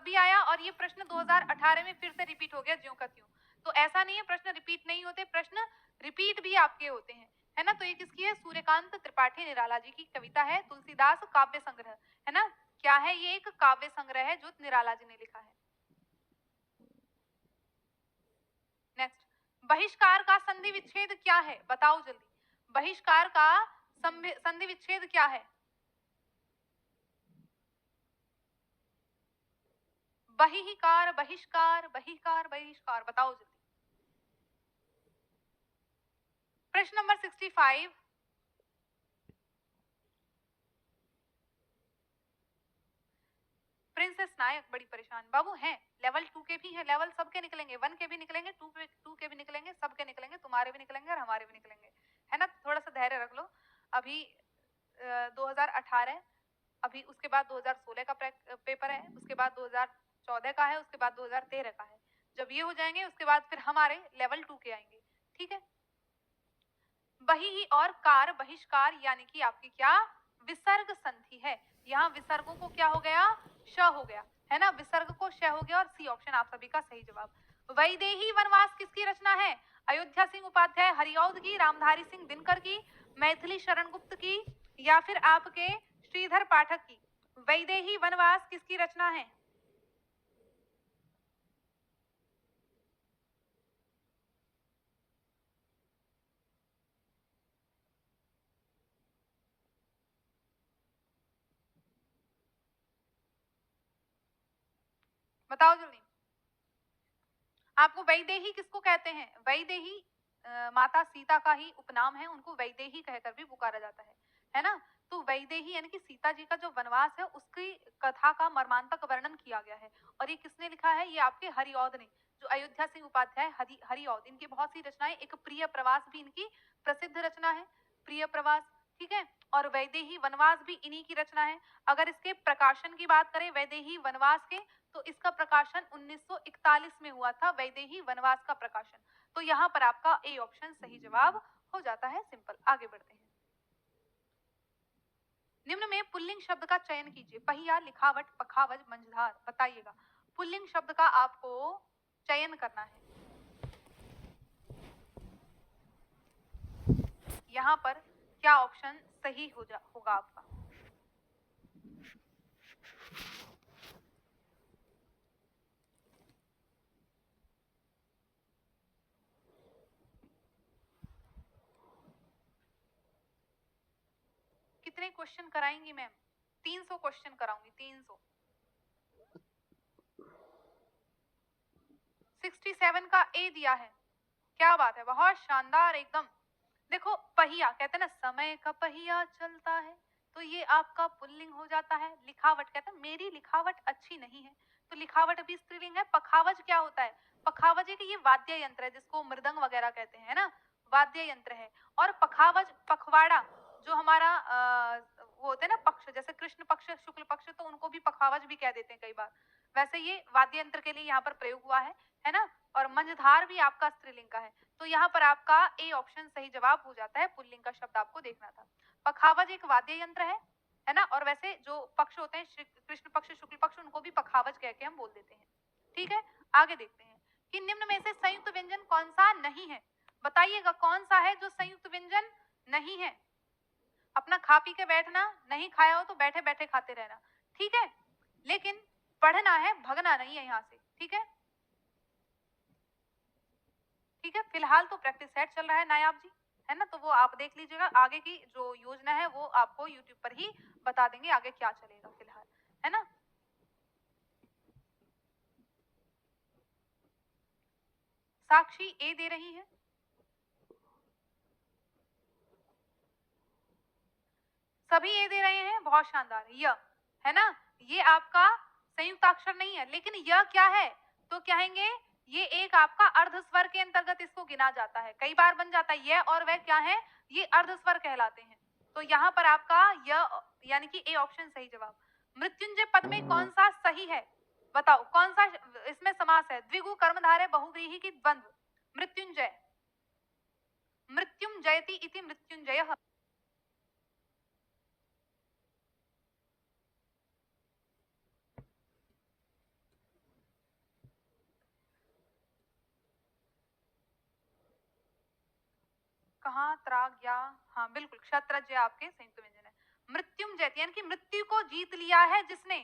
भी आया और ये प्रश्न 2018 में फिर से रिपीट हो गया ज्यों का त्यों। तो ऐसा नहीं है प्रश्न रिपीट नहीं होते, प्रश्न रिपीट भी आपके होते हैं, है ना। तो ये किसकी है? सूर्यकांत त्रिपाठी निराला जी की कविता है, तुलसीदास काव्य संग्रह, है ना। क्या है? ये एक काव्य संग्रह है जो निराला जी ने लिखा है। नेक्स्ट, बहिष्कार का संधि विच्छेद क्या है? बताओ जल्दी, बहिष्कार का संधि विच्छेद क्या है? बहिष्कार, बहिष्कार, बहिष्कार, बहिष्कार, बताओ जल्दी। प्रश्न नंबर 65, प्रिंसेस नायक बड़ी परेशान बाबू हैं, लेवल 2 के भी हैं, लेवल सबके निकलेंगे, 1 के भी निकलेंगे, 2 के भी निकलेंगे, सबके निकलेंगे, तुम्हारे भी निकलेंगे और हमारे भी निकलेंगे, है ना। थोड़ा सा धैर्य रख लो। अभी 2018, अभी उसके बाद 2016 का पेपर है, उसके बाद 2014 का है, उसके बाद 2013 का है। जब ये हो जाएंगे उसके बाद फिर हमारे लेवल 2 के आएंगे, ठीक है। बही और कार, बहिष्कार यानी कि आपकी क्या? विसर्ग संधि है। यहाँ विसर्गों को क्या हो गया? श हो गया, है ना। विसर्ग को श हो गया और सी ऑप्शन आप सभी का सही जवाब। वैदेही वनवास किसकी रचना है? अयोध्या सिंह उपाध्याय हरिऔध की, रामधारी सिंह दिनकर की, मैथिली शरण गुप्त की, या फिर आपके श्रीधर पाठक की? वैदेही वनवास किसकी रचना है? बताओ जल्दी। आपको वैदेही किसको कहते हैं? वैदेही माता सीता का ही उपनाम है, उनको वैदेही कहकर भी पुकारा जाता है ना। तो वैदेही यानी कि सीता जी का जो वनवास है उसकी कथा का मर्मांतक वर्णन किया गया है। और ये किसने लिखा है? ये आपके हरिऔध ने, जो अयोध्या सिंह उपाध्याय हरिऔध, इनकी बहुत सी रचनाएं, एक प्रिय प्रवास भी इनकी प्रसिद्ध रचना है, प्रिय प्रवास, ठीक है। और वैदेही वनवास भी इन्हीं की रचना है। अगर इसके प्रकाशन की बात करें वैदेही वनवास के, तो इसका प्रकाशन 1941 में हुआ था, वैदेही वनवास का प्रकाशन। तो यहाँ पर आपका ए ऑप्शन सही जवाब हो जाता है। सिंपल, आगे बढ़ते हैं। निम्न में पुल्लिंग शब्द का चयन कीजिए। पहिया, लिखावट, पखावज, मंझधार, बताइएगा। पुल्लिंग शब्द का आपको चयन करना है। यहाँ पर क्या ऑप्शन सही होगा आपका? कितने क्वेश्चन कराएंगी मैम? 300 क्वेश्चन कराऊंगी, 300। 67 का ए दिया है, क्या बात है, बहुत शानदार एकदम। देखो, पहिया कहते हैं ना, समय का पहिया चलता है, तो ये आपका पुल्लिंग हो जाता है। लिखावट कहते हैं मेरी लिखावट अच्छी नहीं है, तो लिखावट भी स्त्रीलिंग है। पखावज क्या होता है? पखावज एक ये वाद्य यंत्र है जिसको मृदंग वगैरह कहते हैं, है ना, वाद्य यंत्र है। और पखावज, पखवाड़ा, जो हमारा वो होते हैं ना पक्ष, जैसे कृष्ण पक्ष, शुक्ल पक्ष, तो उनको भी पखावज भी कह देते हैं कई बार। वैसे ये वाद्य यंत्र के लिए यहाँ पर प्रयोग हुआ है ना। और मंझधार भी आपका स्त्रीलिंग का है। तो यहाँ पर आपका ए ऑप्शन सही जवाब हो जाता है। पुल्लिंग का शब्द आपको देखना था। पखावज एक वाद्य यंत्र है ना। और वैसे जो पक्ष होते हैं कृष्ण पक्ष, शुक्ल पक्ष, उनको भी पखावज कह के हम बोल देते हैं, ठीक है। आगे देखते हैं कि निम्न में से संयुक्त व्यंजन कौन सा नहीं है? बताइएगा कौन सा है जो संयुक्त व्यंजन नहीं है। अपना खा पी के बैठना, नहीं खाया हो तो बैठे बैठे खाते रहना, ठीक है। लेकिन पढ़ना है, भगना नहीं है यहाँ से, ठीक है। ठीक है, फिलहाल तो प्रैक्टिस सेट चल रहा है नायाब जी, है ना। तो वो आप देख लीजिएगा, आगे की जो योजना है वो आपको यूट्यूब पर ही बता देंगे आगे क्या चलेगा फिलहाल, है ना। साक्षी ए दे रही है, सभी ए दे रहे हैं, बहुत शानदार। य, है ना, ये आपका संयुक्ताक्षर नहीं है, लेकिन यह क्या है? तो कहेंगे ये एक आपका अर्ध स्वर के अंतर्गत इसको गिना जाता है, कई बार बन जाता है। यह और वह क्या है? ये अर्ध स्वर कहलाते हैं। तो यहाँ पर आपका यह यानी कि ए ऑप्शन सही जवाब। मृत्युंजय पद में कौन सा सही है? बताओ कौन सा इसमें समास है? द्विगु, कर्मधारय, बहुव्रीहि की द्वंद्व। मृत्युंजय, मृत्युम जयति इति मृत्युंजयः। कहाँ त्राग्या, हाँ बिल्कुल क्षत्रज आपके संयुक्त व्यंजन है। मृत्युंजय यानी कि मृत्यु को जीत लिया है जिसने,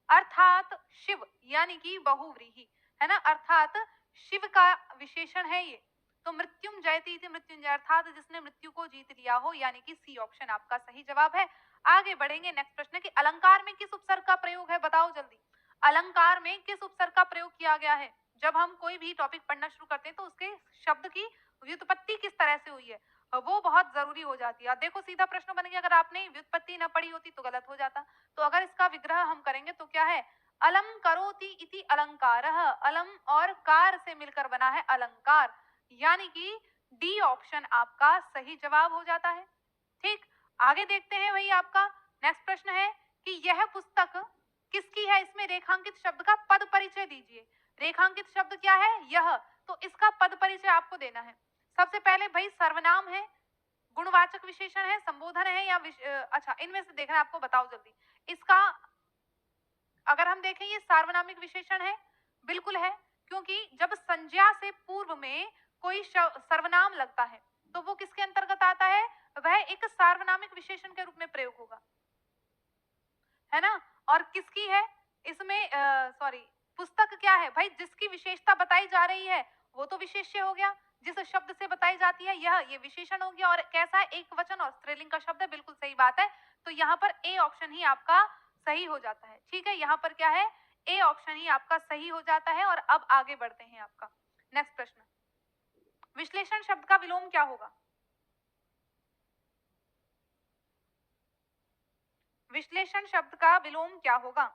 अर्थात शिव यानी कि बहुव्रीहि है ना, अर्थात शिव का विशेषण है ये। तो मृत्युंजयति इति मृत्युंजय अर्थात जिसने मृत्यु को जीत लिया हो, यानी कि सी ऑप्शन आपका सही जवाब है। आगे बढ़ेंगे, नेक्स्ट प्रश्न कि अलंकार में किस उपसर्ग का प्रयोग है, बताओ जल्दी। अलंकार में किस उपसर्ग का प्रयोग किया गया है? जब हम कोई भी टॉपिक पढ़ना शुरू करते हैं तो उसके शब्द की व्युत्पत्ति किस तरह से हुई है वो बहुत जरूरी हो जाती है। देखो सीधा प्रश्न बन गया, अगर आपने व्युत्पत्ति न पढ़ी होती तो गलत हो जाता। तो अगर इसका विग्रह हम करेंगे तो क्या है, अलम करोति इति अलंकारः, अलम और कार से मिलकर बना है अलंकार, यानी कि डी ऑप्शन आपका सही जवाब हो जाता है। ठीक, आगे देखते हैं वही आपका नेक्स्ट प्रश्न है कि यह पुस्तक किसकी है, इसमें रेखांकित शब्द का पद परिचय दीजिए। रेखांकित शब्द क्या है, यह, तो इसका पद परिचय आपको देना है। सबसे पहले भाई सर्वनाम है, गुणवाचक विशेषण है, संबोधन है या अच्छा इनमें से देखना आपको, बताओ जल्दी। इसका अगर हम देखें ये सार्वनामिक विशेषण है, बिल्कुल है, क्योंकि जब संज्ञा से पूर्व में कोई सर्वनाम लगता है तो वो किसके अंतर्गत आता है, वह एक सार्वनामिक विशेषण के रूप में प्रयोग होगा, है ना। और किसकी है इसमें, सॉरी पुस्तक क्या है भाई, जिसकी विशेषता बताई जा रही है वो तो विशेष्य हो गया, जिस शब्द से बताई जाती है यह, ये विशेषण हो गया, और कैसा है, एक वचन और स्त्रीलिंग का शब्द है, बिल्कुल सही बात है। तो यहाँ पर ए ऑप्शन ही आपका सही हो जाता है। ठीक है, यहाँ पर क्या है, ए ऑप्शन ही आपका सही हो जाता है। और अब आगे बढ़ते हैं आपका नेक्स्ट प्रश्न, विश्लेषण शब्द का विलोम क्या होगा? विश्लेषण शब्द का विलोम क्या होगा?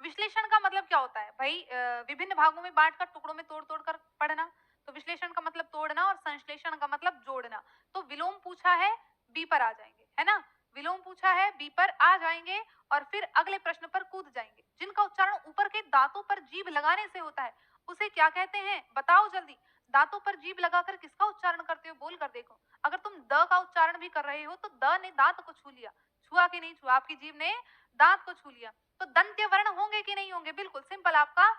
विश्लेषण का मतलब क्या होता है भाई, विभिन्न भागों में बांटकर टुकड़ों में तोड़ तोड़ कर पढ़ना, तो विश्लेषण का मतलब तोड़ना और संश्लेषण का मतलब जोड़ना। तो विलोम पूछा है, बी पर आ जाएंगे, है ना, विलोम पूछा है बी पर आ जाएंगे और फिर अगले प्रश्न पर कूद जाएंगे। जिनका उच्चारण ऊपर के दांतों पर जीभ लगाने से होता है उसे क्या कहते हैं, बताओ जल्दी। दांतों पर जीभ लगाकर किसका उच्चारण करते हो, बोल कर देखो। अगर तुम द का उच्चारण भी कर रहे हो तो द ने दांत को छू लिया, छुआ कि नहीं छुआ, आपकी जीभ ने दांत को छू लिया, तो दंत्य वर्ण होंगे कि नहीं होंगे, बिल्कुल सिंपल, आपका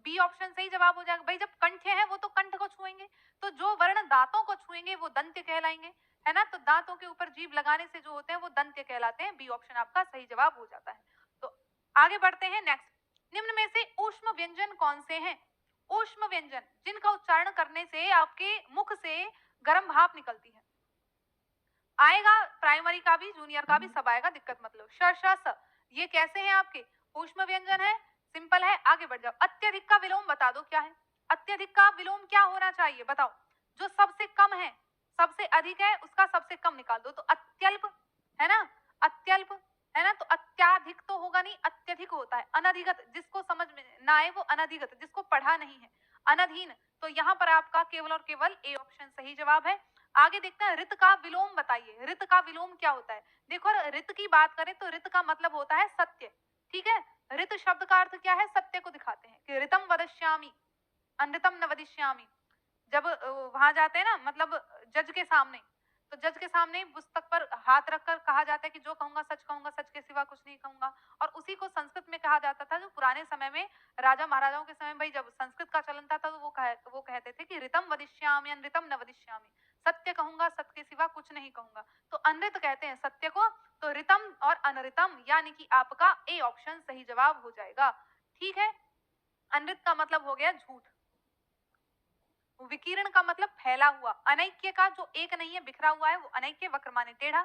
बी ऑप्शन सही जवाब हो जाएगा। भाई जब कंठ है वो तो कंठ को छुएंगे, तो जो वर्ण दांतों को छुएंगे वो दंत्य कहलाएंगे, है ना। तो दांतों के ऊपर जीभ लगाने से जो होते हैं वो दंत्य कहलाते हैं, बी ऑप्शन आपका सही जवाब हो जाता है। तो आगे बढ़ते हैं नेक्स्ट, निम्न में से ऊष्म व्यंजन कौन से हैं? ऊष्म व्यंजन जिनका उच्चारण करने से आपके मुख से गर्म भाप निकलती है, आएगा प्राइमरी का भी जूनियर का भी सब आएगा, दिक्कत मतलब। श श स ये कैसे हैं आपके ऊष्म व्यंजन है, सिंपल है। आगे बढ़ जाओ, अत्यधिक का विलोम बता दो क्या है, अत्यधिक का विलोम क्या होना चाहिए बताओ। जो सबसे कम है, सबसे अधिक है उसका सबसे कम निकाल दो, तो अत्यल्प है ना, अत्यल्प है ना, तो अत्याधिक तो होगा नहीं, अत्यधिक होता है। अनधिगत जिसको समझ में ना आए वो अनधिगत, जिसको पढ़ा नहीं है अनधीन, तो यहाँ पर आपका केवल और केवल ए ऑप्शन सही जवाब है। आगे देखते हैं, ऋत का विलोम बताइए, ऋत का विलोम क्या होता है। देखो ऋत की बात करें तो ऋत का मतलब होता है सत्य, ठीक है। ऋत शब्द का अर्थ क्या है, सत्य को दिखाते हैं कि ऋतम वदिष्यामि अनृतम न वदिष्यामि। जब वहां जाते हैं ना, मतलब जज के सामने, तो जज के सामने पुस्तक पर हाथ रखकर कहा जाता है कि जो कहूंगा, सच के सिवा कुछ नहीं कहूंगा। और उसी को संस्कृत में कहा जाता था, जो पुराने समय में राजा महाराजाओं के समय भाई जब संस्कृत का चलन था तो वो कहते थे कि ऋतम वदिष्यामि अनृतम न वदिष्यामि, सत्य कहूंगा, सत्य के सिवा कुछ नहीं कहूंगा। तो अनृत कहते हैं सत्य को, तो ऋतम और अनृतम यानी कि आपका ए ऑप्शन सही जवाब हो जाएगा। ठीक है, अनृत का मतलब हो गया झूठ, विकीर्ण का मतलब फैला हुआ, अनैक्य का जो एक नहीं है बिखरा हुआ है वो अनैक्य, वक्र माने टेढ़ा।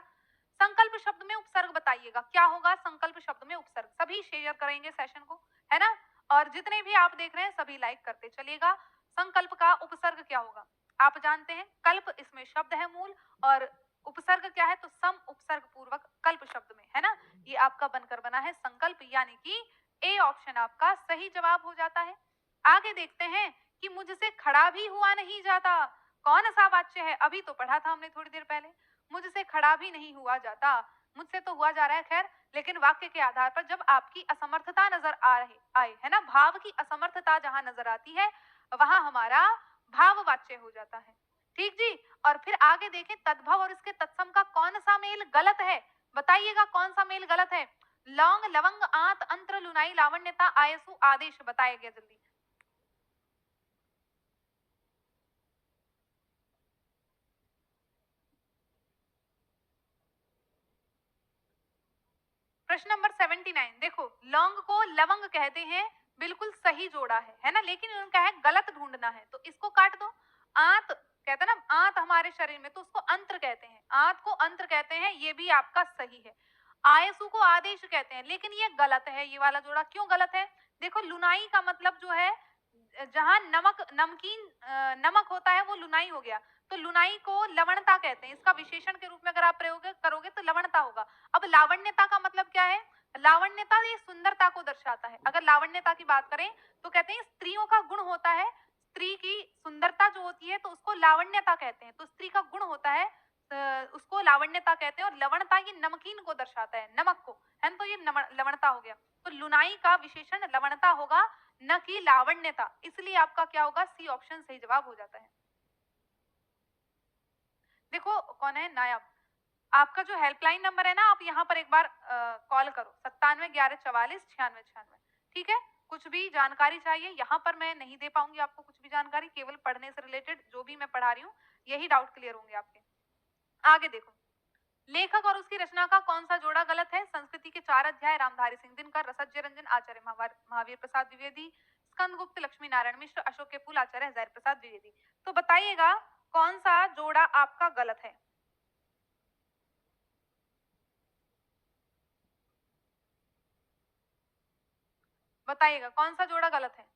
संकल्प शब्द में उपसर्ग बताइएगा, क्या होगा संकल्प शब्द में उपसर्ग, सभी शेयर करेंगे सेशन को, है ना। और जितने भी आप देख रहे हैं सभी लाइक करते चलिएगा। संकल्प का उपसर्ग क्या होगा, आप जानते हैं, कल्प इसमें शब्द है मूल, और उपसर्ग क्या है, तो सम उपसर्ग पूर्वक कल्प शब्द में, है ना। ये आपका बनकर बना है संकल्प, यानी कि ए ऑप्शन आपका सही जवाब हो जाता है। आगे देखते हैं कि मुझसे खड़ा भी हुआ नहीं जाता, कौन सा वाच्य है, अभी तो पढ़ा था हमने थोड़ी देर पहले, मुझसे खड़ा भी नहीं हुआ जाता, मुझसे तो हुआ जा रहा है खैर, लेकिन वाक्य के आधार पर जब आपकी असमर्थता नजर आए, है ना, भाव की असमर्थता जहां नजर आती है वहां हमारा भाववाच्य हो जाता है। ठीक जी, और फिर आगे देखें, तद्भव और इसके तत्सम का कौन सा मेल गलत है, बताइएगा कौन सा मेल गलत है। लौंग लवंग आंत अंतर लुनाई लावण्यता आयसु आदेश, बताएगा जल्दी। प्रश्न नंबर 79, देखो लौंग को लवंग कहते हैं, बिल्कुल सही जोड़ा है ना, लेकिन उनका है गलत ढूंढना है, तो इसको काट दो। आंत कहते हैं ना, आंत हमारे शरीर में, तो उसको अंत्र कहते हैं, आंत को अंत्र कहते हैं, ये भी आपका सही है। आयसु को आदेश कहते हैं, लेकिन ये गलत है, ये वाला जोड़ा क्यों गलत है? देखो लुनाई का मतलब जो है, जहां नमकीन नमक होता है वो लुनाई हो गया, तो लुनाई को लवणता कहते हैं, इसका विशेषण के रूप में अगर आप प्रयोग करोगे तो लवणता होगा। अब लावण्यता का मतलब क्या है? लावण्यता ये सुंदरता को दर्शाता है। अगर लावण्यता की बात करें तो कहते हैं स्त्रियों का गुण होता है, स्त्री की सुंदरता जो होती है तो उसको लावण्यता कहते हैं, तो स्त्री का गुण होता है, उसको लावण्यता कहते हैं, और लवणता ये नमकीन को दर्शाता है, नमक को, है ना, तो ये लवणता हो गया। तो लुनाई का विशेषण लवणता होगा, न कि लावण्यता, इसलिए आपका क्या होगा? सी ऑप्शन सही जवाब हो जाता है। देखो कौन है नायब, आपका जो हेल्पलाइन नंबर है ना, आप यहाँ पर एक बार कॉल करो, 97 11 44 96 96, ठीक है? कुछ भी जानकारी चाहिए यहाँ पर मैं नहीं दे पाऊंगी आपको, कुछ भी जानकारी, केवल पढ़ने से रिलेटेड जो भी मैं पढ़ा रही हूँ यही डाउट क्लियर होंगे आपके। आगे देखो, लेखक और उसकी रचना का कौन सा जोड़ा गलत है? संस्कृति के 4 अध्याय, रामधारी सिंह दिनकर, रसज्य रंजन, आचार्य महावीर प्रसाद द्विवेदी, स्कंदगुप्त, लक्ष्मी नारायण मिश्र, अशोक के फूल, आचार्य हजारी प्रसाद द्विवेदी। तो बताइएगा कौन सा जोड़ा आपका गलत है? बताइएगा कौन सा जोड़ा गलत है?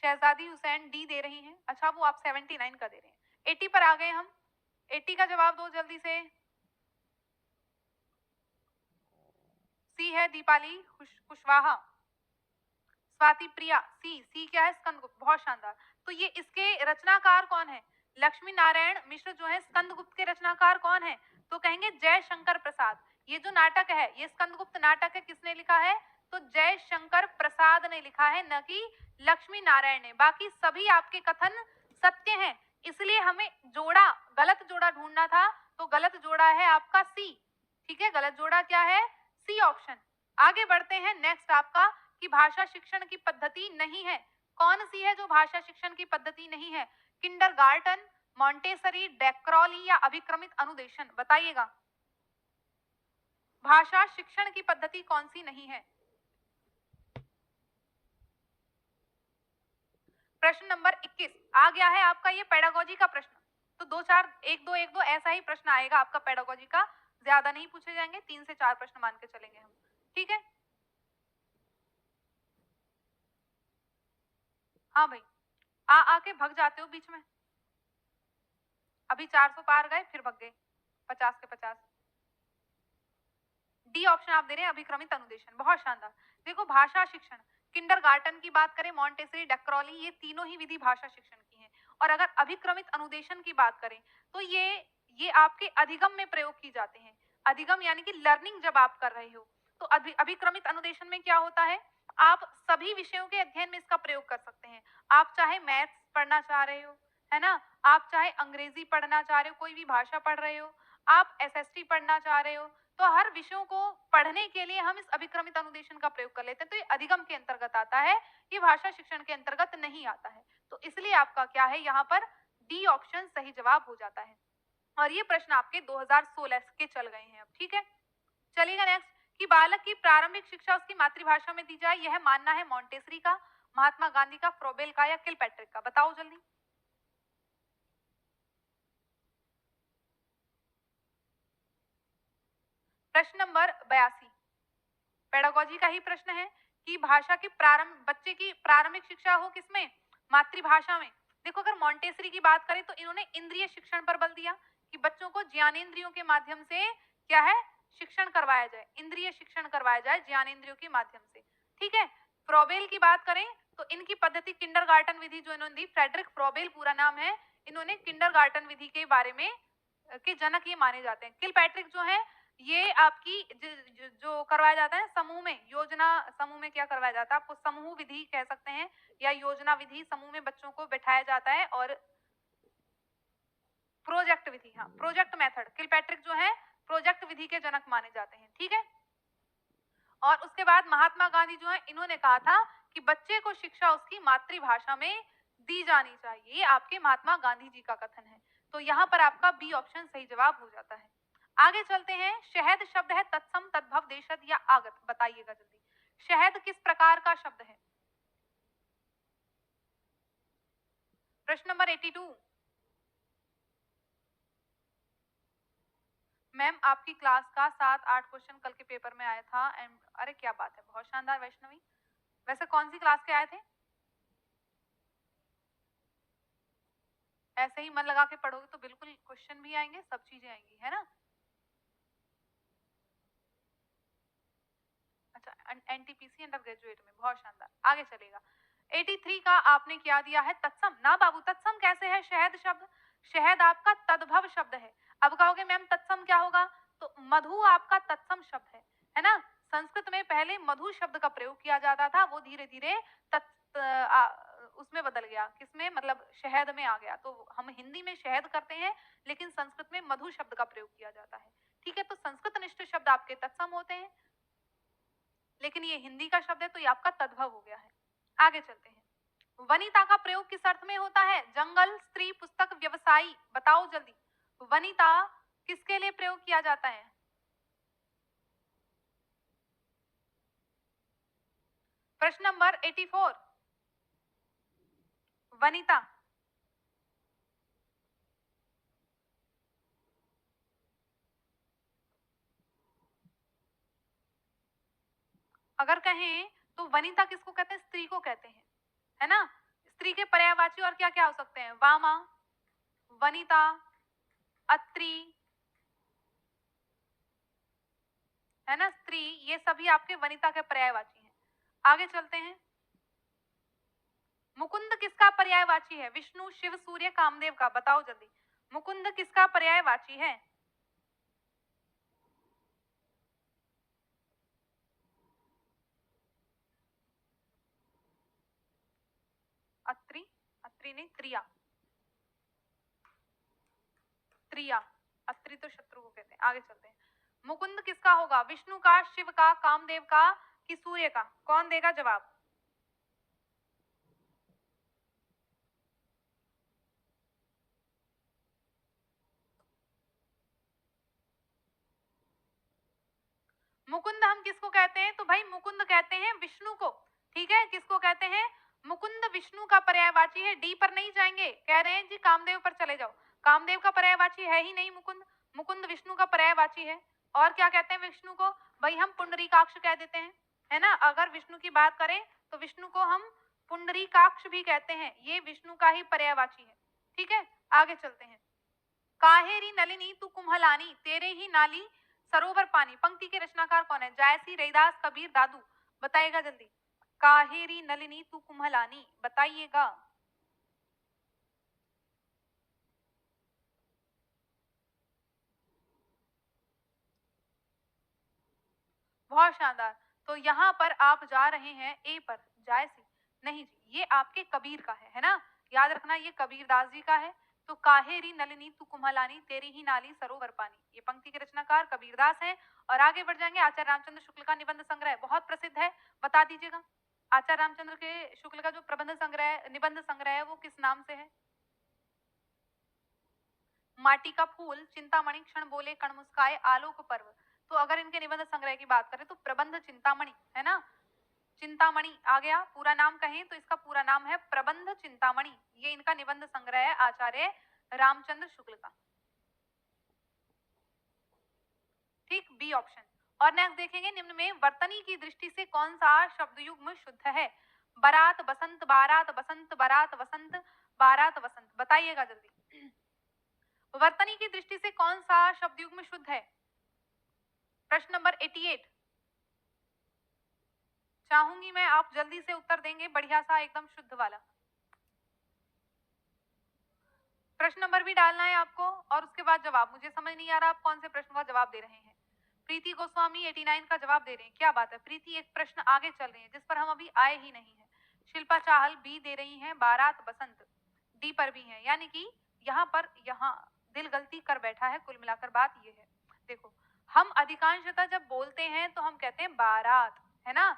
शहजादी हुसैन डी दे रही हैं, अच्छा वो आप 79 का दे रहे हैं। 80 पर आ गए हम, 80 का जवाब दो जल्दी से। सी है दीपाली कुशवाहा, स्वाति प्रिया, सी क्या है? स्कंदगुप्त, बहुत शानदार। तो ये इसके रचनाकार कौन है? लक्ष्मी नारायण मिश्र जो है स्कंदगुप्त के रचनाकार कौन है? तो कहेंगे जयशंकर प्रसाद। ये जो नाटक है ये स्कंदगुप्त नाटक है, किसने लिखा है? तो जयशंकर प्रसाद ने लिखा है, न कि लक्ष्मी नारायण ने। बाकी सभी आपके कथन सत्य हैं, इसलिए हमें जोड़ा, गलत जोड़ा ढूंढना था, तो गलत जोड़ा है आपका सी, ठीक है? गलत जोड़ा क्या है? C option. आगे बढ़ते हैं, नेक्स्ट आपका कि भाषा शिक्षण की पद्धति नहीं है, कौन सी है जो भाषा शिक्षण की पद्धति नहीं है? किंडरगार्टन, मॉन्टेसरी, डेक्रोली या अभिक्रमित अनुदेशन, बताइएगा भाषा शिक्षण की पद्धति कौन सी नहीं है? प्रश्न नंबर 21 आ गया है आपका, ये पेडागोजी का प्रश्न, तो 2 4 1 2 ऐसा ही प्रश्न आएगा आपका पेडागोजी का, ज्यादा नहीं पूछे जाएंगे, 3 से 4 प्रश्न मान के चलेंगे हम, ठीक है? हाँ भाई, आके भग जाते हो बीच में, अभी 400 पार गए फिर भग गए, 50 के 50। डी ऑप्शन आप दे रहे हैं, अभिक्रमित अनुदेशन, बहुत शानदार। देखो भाषा शिक्षण, किंडरगार्टन की बात करें, मॉन्टेसरी, डेक्रोली, ये तीनों ही विधि भाषा शिक्षण की हैं। और अगर अभिक्रमित अनुदेशन की बात करें तो ये आपके अधिगम में प्रयोग की जाते हैं। अधिगम यानी कि लर्निंग जब आप कर रहे हो, तो अभिक्रमित अनुदेशन में क्या होता है? आप सभी विषयों के अध्ययन में इसका प्रयोग कर सकते हैं। आप चाहे मैथ्स पढ़ना चाह रहे हो, है ना, आप चाहे अंग्रेजी पढ़ना चाह रहे हो, कोई भी भाषा पढ़ रहे हो, आप एसएसटी पढ़ना चाह रहे हो, तो हर विषयों को पढ़ने के लिए हम इस अभिक्रमित अनुदेशन का प्रयोग कर लेते हैं, तो ये अधिगम के अंतर्गत आता है, ये भाषा शिक्षण के अंतर्गत नहीं आता है। तो इसलिए आपका क्या है यहाँ पर? डी ऑप्शन सही जवाब हो जाता है। और ये प्रश्न आपके 2016 के चल गए हैं अब, ठीक है? चलिएगा नेक्स्ट, कि बालक की प्रारंभिक शिक्षा उसकी मातृभाषा में दी जाए, यह मानना है मॉन्टेसरी का, महात्मा गांधी का, फ्रोबेल का या किलपैट्रिक का, बताओ जल्दी। प्रश्न नंबर 82 पेडागोजी का ही प्रश्न है कि भाषा की बच्चे की प्रारंभिक शिक्षा हो किसमें? मातृभाषा में। देखो अगर मॉन्टेसरी की बात करें तो इन्होंने इंद्रिय शिक्षण पर बल दिया कि बच्चों को ज्ञानेंद्रियों के माध्यम से क्या है? शिक्षण करवाया जाए, इंद्रिय शिक्षण करवाया जाए ज्ञानेंद्रियों के माध्यम से, ठीक है? फ्रोबेल की बात करें तो इनकी पद्धति किंडरगार्टन विधि जो इन्होंने दी, फ्रेडरिक फ्रोबेल पूरा नाम है, इन्होंने किंडरगार्टन विधि के बारे में के जनक ये माने जाते हैं। किलपैट्रिक जो है ये आपकी जो करवाया जाता है समूह में, योजना समूह में क्या करवाया जाता है, आपको समूह विधि कह सकते हैं या योजना विधि, समूह में बच्चों को बैठाया जाता है, और प्रोजेक्ट विधि, हाँ प्रोजेक्ट मेथड, किलपैट्रिक जो है प्रोजेक्ट विधि के जनक माने जाते हैं, ठीक है? और उसके बाद महात्मा गांधी जो है इन्होंने कहा था कि बच्चे को शिक्षा उसकी मातृभाषा में दी जानी चाहिए, ये आपके महात्मा गांधी जी का कथन है। तो यहाँ पर आपका बी ऑप्शन सही जवाब हो जाता है। आगे चलते हैं। शहद शब्द है तत्सम, तद्भव, देशज या आगत, बताइएगा जल्दी। शहद किस प्रकार का शब्द है? प्रश्न नंबर 82। मैम आपकी क्लास का 7-8 क्वेश्चन कल के पेपर में आया था एंड अरे क्या बात है, बहुत शानदार वैष्णवी। वैसे कौन सी क्लास के आए थे? ऐसे ही मन लगा के पढ़ोगे तो बिल्कुल क्वेश्चन भी आएंगे, सब चीजें आएंगी, है ना। अच्छा, एनटीपीसी अंडर ग्रेजुएट में, बहुत शानदार। आगे चलेगा। 83 का आपने क्या दिया है? तत्सम ना बाबू, तत्सम कैसे है शहद शब्द? शहद आपका तद्भव शब्द है। अब कहोगे मैम तत्सम क्या होगा, तो मधु आपका तत्सम शब्द है ना। संस्कृत में पहले मधु शब्द का प्रयोग किया जाता था, वो धीरे धीरे उसमें बदल गया, किसमें, मतलब शहद में आ गया। तो हम हिंदी में शहद करते हैं लेकिन संस्कृत में मधु शब्द का प्रयोग किया जाता है। ठीक है, तो संस्कृत निष्ठ शब्द आपके तत्सम होते हैं, लेकिन ये हिंदी का शब्द है तो ये आपका तद्भव हो गया है। आगे चलते हैं। वनिता का प्रयोग किस अर्थ में होता है? जंगल, स्त्री, पुस्तक, व्यवसायी, बताओ जल्दी। वनिता किसके लिए प्रयोग किया जाता है? प्रश्न नंबर 84। वनिता अगर कहें तो वनिता किसको कहते हैं? स्त्री को कहते हैं, है ना। स्त्री के पर्यायवाची और क्या क्या हो सकते हैं? वामा, वनिता, अत्री, है ना, स्त्री, ये सभी आपके वनिता के पर्यायवाची हैं। आगे चलते हैं। मुकुंद किसका पर्यायवाची है? विष्णु, शिव, सूर्य, कामदेव का, बताओ जल्दी। मुकुंद किसका पर्यायवाची है? अत्रि, अत्रि नहीं, त्रिया, त्रिया, अत्रि तो शत्रु को कहते हैं। आगे चलते हैं। मुकुंद किसका होगा? विष्णु का, शिव का, कामदेव का कि सूर्य का? कौन देगा जवाब? मुकुंद हम किसको कहते हैं? तो भाई मुकुंद कहते हैं विष्णु को। ठीक है, किसको कहते हैं? मुकुंद विष्णु का पर्यायवाची है। डी पर नहीं जाएंगे, कह रहे हैं जी कामदेव पर चले जाओ। कामदेव का पर्यायवाची है ही नहीं मुकुंद, मुकुंद विष्णु का पर्यायवाची है। और क्या कहते हैं विष्णु को? भाई हम पुंडरीकाक्ष कह देते हैं, है ना। अगर विष्णु की बात करें तो विष्णु को हम पुंडरीकाक्ष भी कहते हैं, ये विष्णु का ही पर्यायवाची है। ठीक है, आगे चलते हैं। काहेरी नलिनी तू कुम्हलानी, तेरे ही नाली सरोवर पानी, पंक्ति के रचनाकार कौन है? जायसी, रैदास, कबीर, दादू, बताइएगा जल्दी। काहेरी नलिनी तू कुम्हलानी, बताइएगा। बहुत शानदार। तो यहाँ पर आप जा रहे हैं ए पर, जायसी नहीं जी, ये आपके कबीर का है ना। याद रखना ये कबीरदास जी का है। तो काहेरी नलिनी तू कुम्हलानी, तेरी ही नाली सरोवर पानी, ये पंक्ति के रचनाकार कबीरदास हैं। और आगे बढ़ जाएंगे। आचार्य रामचंद्र शुक्ल का निबंध संग्रह बहुत प्रसिद्ध है, बता दीजिएगा। आचार्य रामचंद्र के शुक्ल का जो प्रबंध संग्रह, निबंध संग्रह है, वो किस नाम से है? माटी का फूल, चिंतामणि, क्षण बोले कण मुस्काए, आलोक पर्व। तो अगर इनके निबंध संग्रह की बात करें तो प्रबंध चिंतामणि, है ना। चिंतामणि आ गया। पूरा नाम कहें तो इसका पूरा नाम है प्रबंध चिंतामणि। ये इनका निबंध संग्रह है आचार्य रामचंद्र शुक्ल का। ठीक, बी ऑप्शन। और नेक्स्ट देखेंगे, निम्न में वर्तनी की दृष्टि से कौन सा शब्द युग्म शुद्ध है? बारात, बसंत, बारात, बसंत, बारात, वसंत, बारात, वसंत, बताइएगा जल्दी। वर्तनी की दृष्टि से कौन सा शब्द युग्म शुद्ध है? प्रश्न नंबर 88। चाहूंगी मैं आप जल्दी से उत्तर देंगे, बढ़िया सा एकदम शुद्ध वाला। प्रश्न नंबर भी डालना है आपको और उसके बाद जवाब। मुझे समझ नहीं आ रहा आप कौन से प्रश्न का जवाब दे रहे हैं। प्रीति गोस्वामी 89 का जवाब दे रहे हैं, क्या बात है। प्रीति एक प्रश्न आगे चल रही है जिस पर हम अभी आए ही नहीं है। शिल्पा चाहल बी दे रही हैं, बारात बसंत डी पर भी है, यानी कि यहाँ पर दिल गलती कर बैठा है। कुल मिलाकर बात ये है, देखो हम अधिकांशतः जब बोलते हैं तो हम कहते हैं बारात, है ना।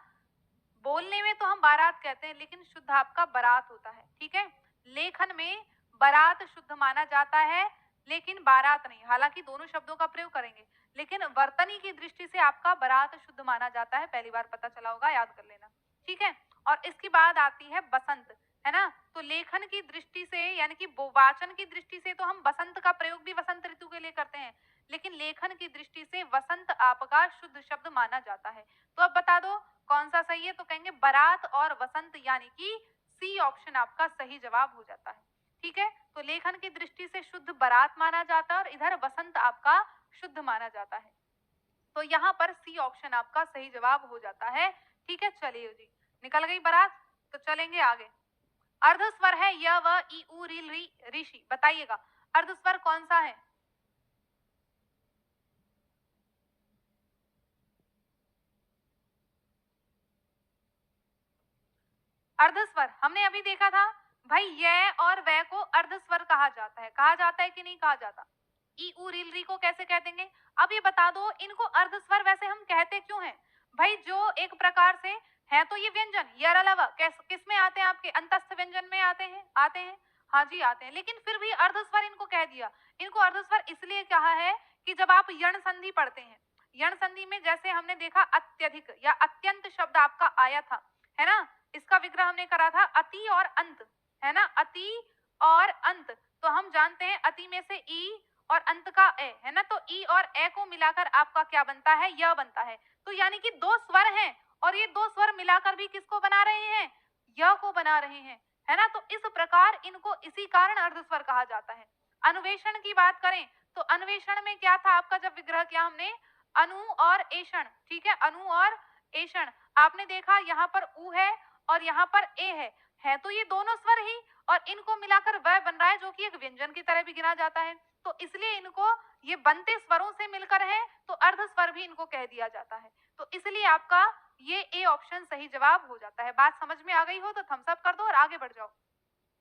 बोलने में तो हम बारात कहते हैं लेकिन शुद्ध आपका बारात होता है, ठीक है। लेखन में बारात शुद्ध माना जाता है लेकिन बारात नहीं, हालांकि दोनों शब्दों का प्रयोग करेंगे, लेकिन वर्तनी की दृष्टि से आपका बारात शुद्ध माना जाता है, पहली बार पता चला होगा, याद कर लेना, ठीक है। और इसके बाद आती है बसंत, है ना। तो लेखन की दृष्टि से यानी कि वाचन की दृष्टि से तो हम बसंत का प्रयोग भी वसंत ऋतु के लिए करते हैं, लेकिन लेखन की दृष्टि से वसंत आपका शुद्ध शब्द माना जाता है। तो अब बता दो कौन सा सही है, तो कहेंगे बारात और वसंत, यानी कि सी ऑप्शन आपका सही जवाब हो जाता है, ठीक है। तो लेखन की दृष्टि से शुद्ध बारात माना जाता है और इधर वसंत आपका शुद्ध माना जाता है, तो यहाँ पर सी ऑप्शन आपका सही जवाब हो जाता है, ठीक है। चलिए जी, निकल गई बारात, तो चलेंगे आगे। अर्धस्वर है य व ई उ री री ऋषि, बताइएगा अर्धस्वर कौन सा है। अर्धस्वर हमने अभी देखा था भाई, ये और वह को अर्धस्वर कहा जाता है, कहा जाता है कि नहीं कहा जाता। ई उ रील री को कैसे कह देंगे, अब ये बता दो इनको अर्धस्वर वैसे हम कहते क्यों हैं भाई, जो एक प्रकार से है तो ये व्यंजन यर अलावा किस में आते हैं, आपके अंतस्थ व्यंजन में आते हैं, हाँ जी आते हैं, लेकिन फिर भी अर्धस्वर इनको कह दिया। इनको अर्धस्वर इसलिए कहा है कि जब आप यण संधि पढ़ते हैं, यण संधि में जैसे हमने देखा अत्यधिक या अत्यंत शब्द आपका आया था, है ना, इसका विग्रह हमने करा था अति और अंत, है ना, अति और अंत। तो हम जानते हैं अति में से ई और अंत का ए, है ना, तो ई और ए को मिलाकर आपका क्या बनता है, य बनता है। तो यानी कि दो स्वर हैं और ये दो स्वर मिलाकर भी किसको बना रहे हैं, य को बना रहे हैं, है ना। तो इस प्रकार इनको इसी कारण अर्धस्वर कहा जाता है। अन्वेषण की बात करें तो अन्वेषण में क्या था आपका, जब विग्रह किया हमने अनु और एषण, ठीक है, अनु और एषण, आपने देखा यहाँ पर उ है और यहाँ पर ए है तो ये दोनों स्वर ही, और इनको मिलाकर वह बन रहा है जो कि एक व्यंजन की तरह भी गिना जाता है, तो इसलिए इनको ये बनते स्वरों से मिलकर है तो अर्ध स्वर भी इनको कह दिया जाता है, तो इसलिए आपका ये ए ऑप्शन सही जवाब हो जाता है। बात समझ में आ गई हो तो थम्स अप कर दो और आगे बढ़ जाओ।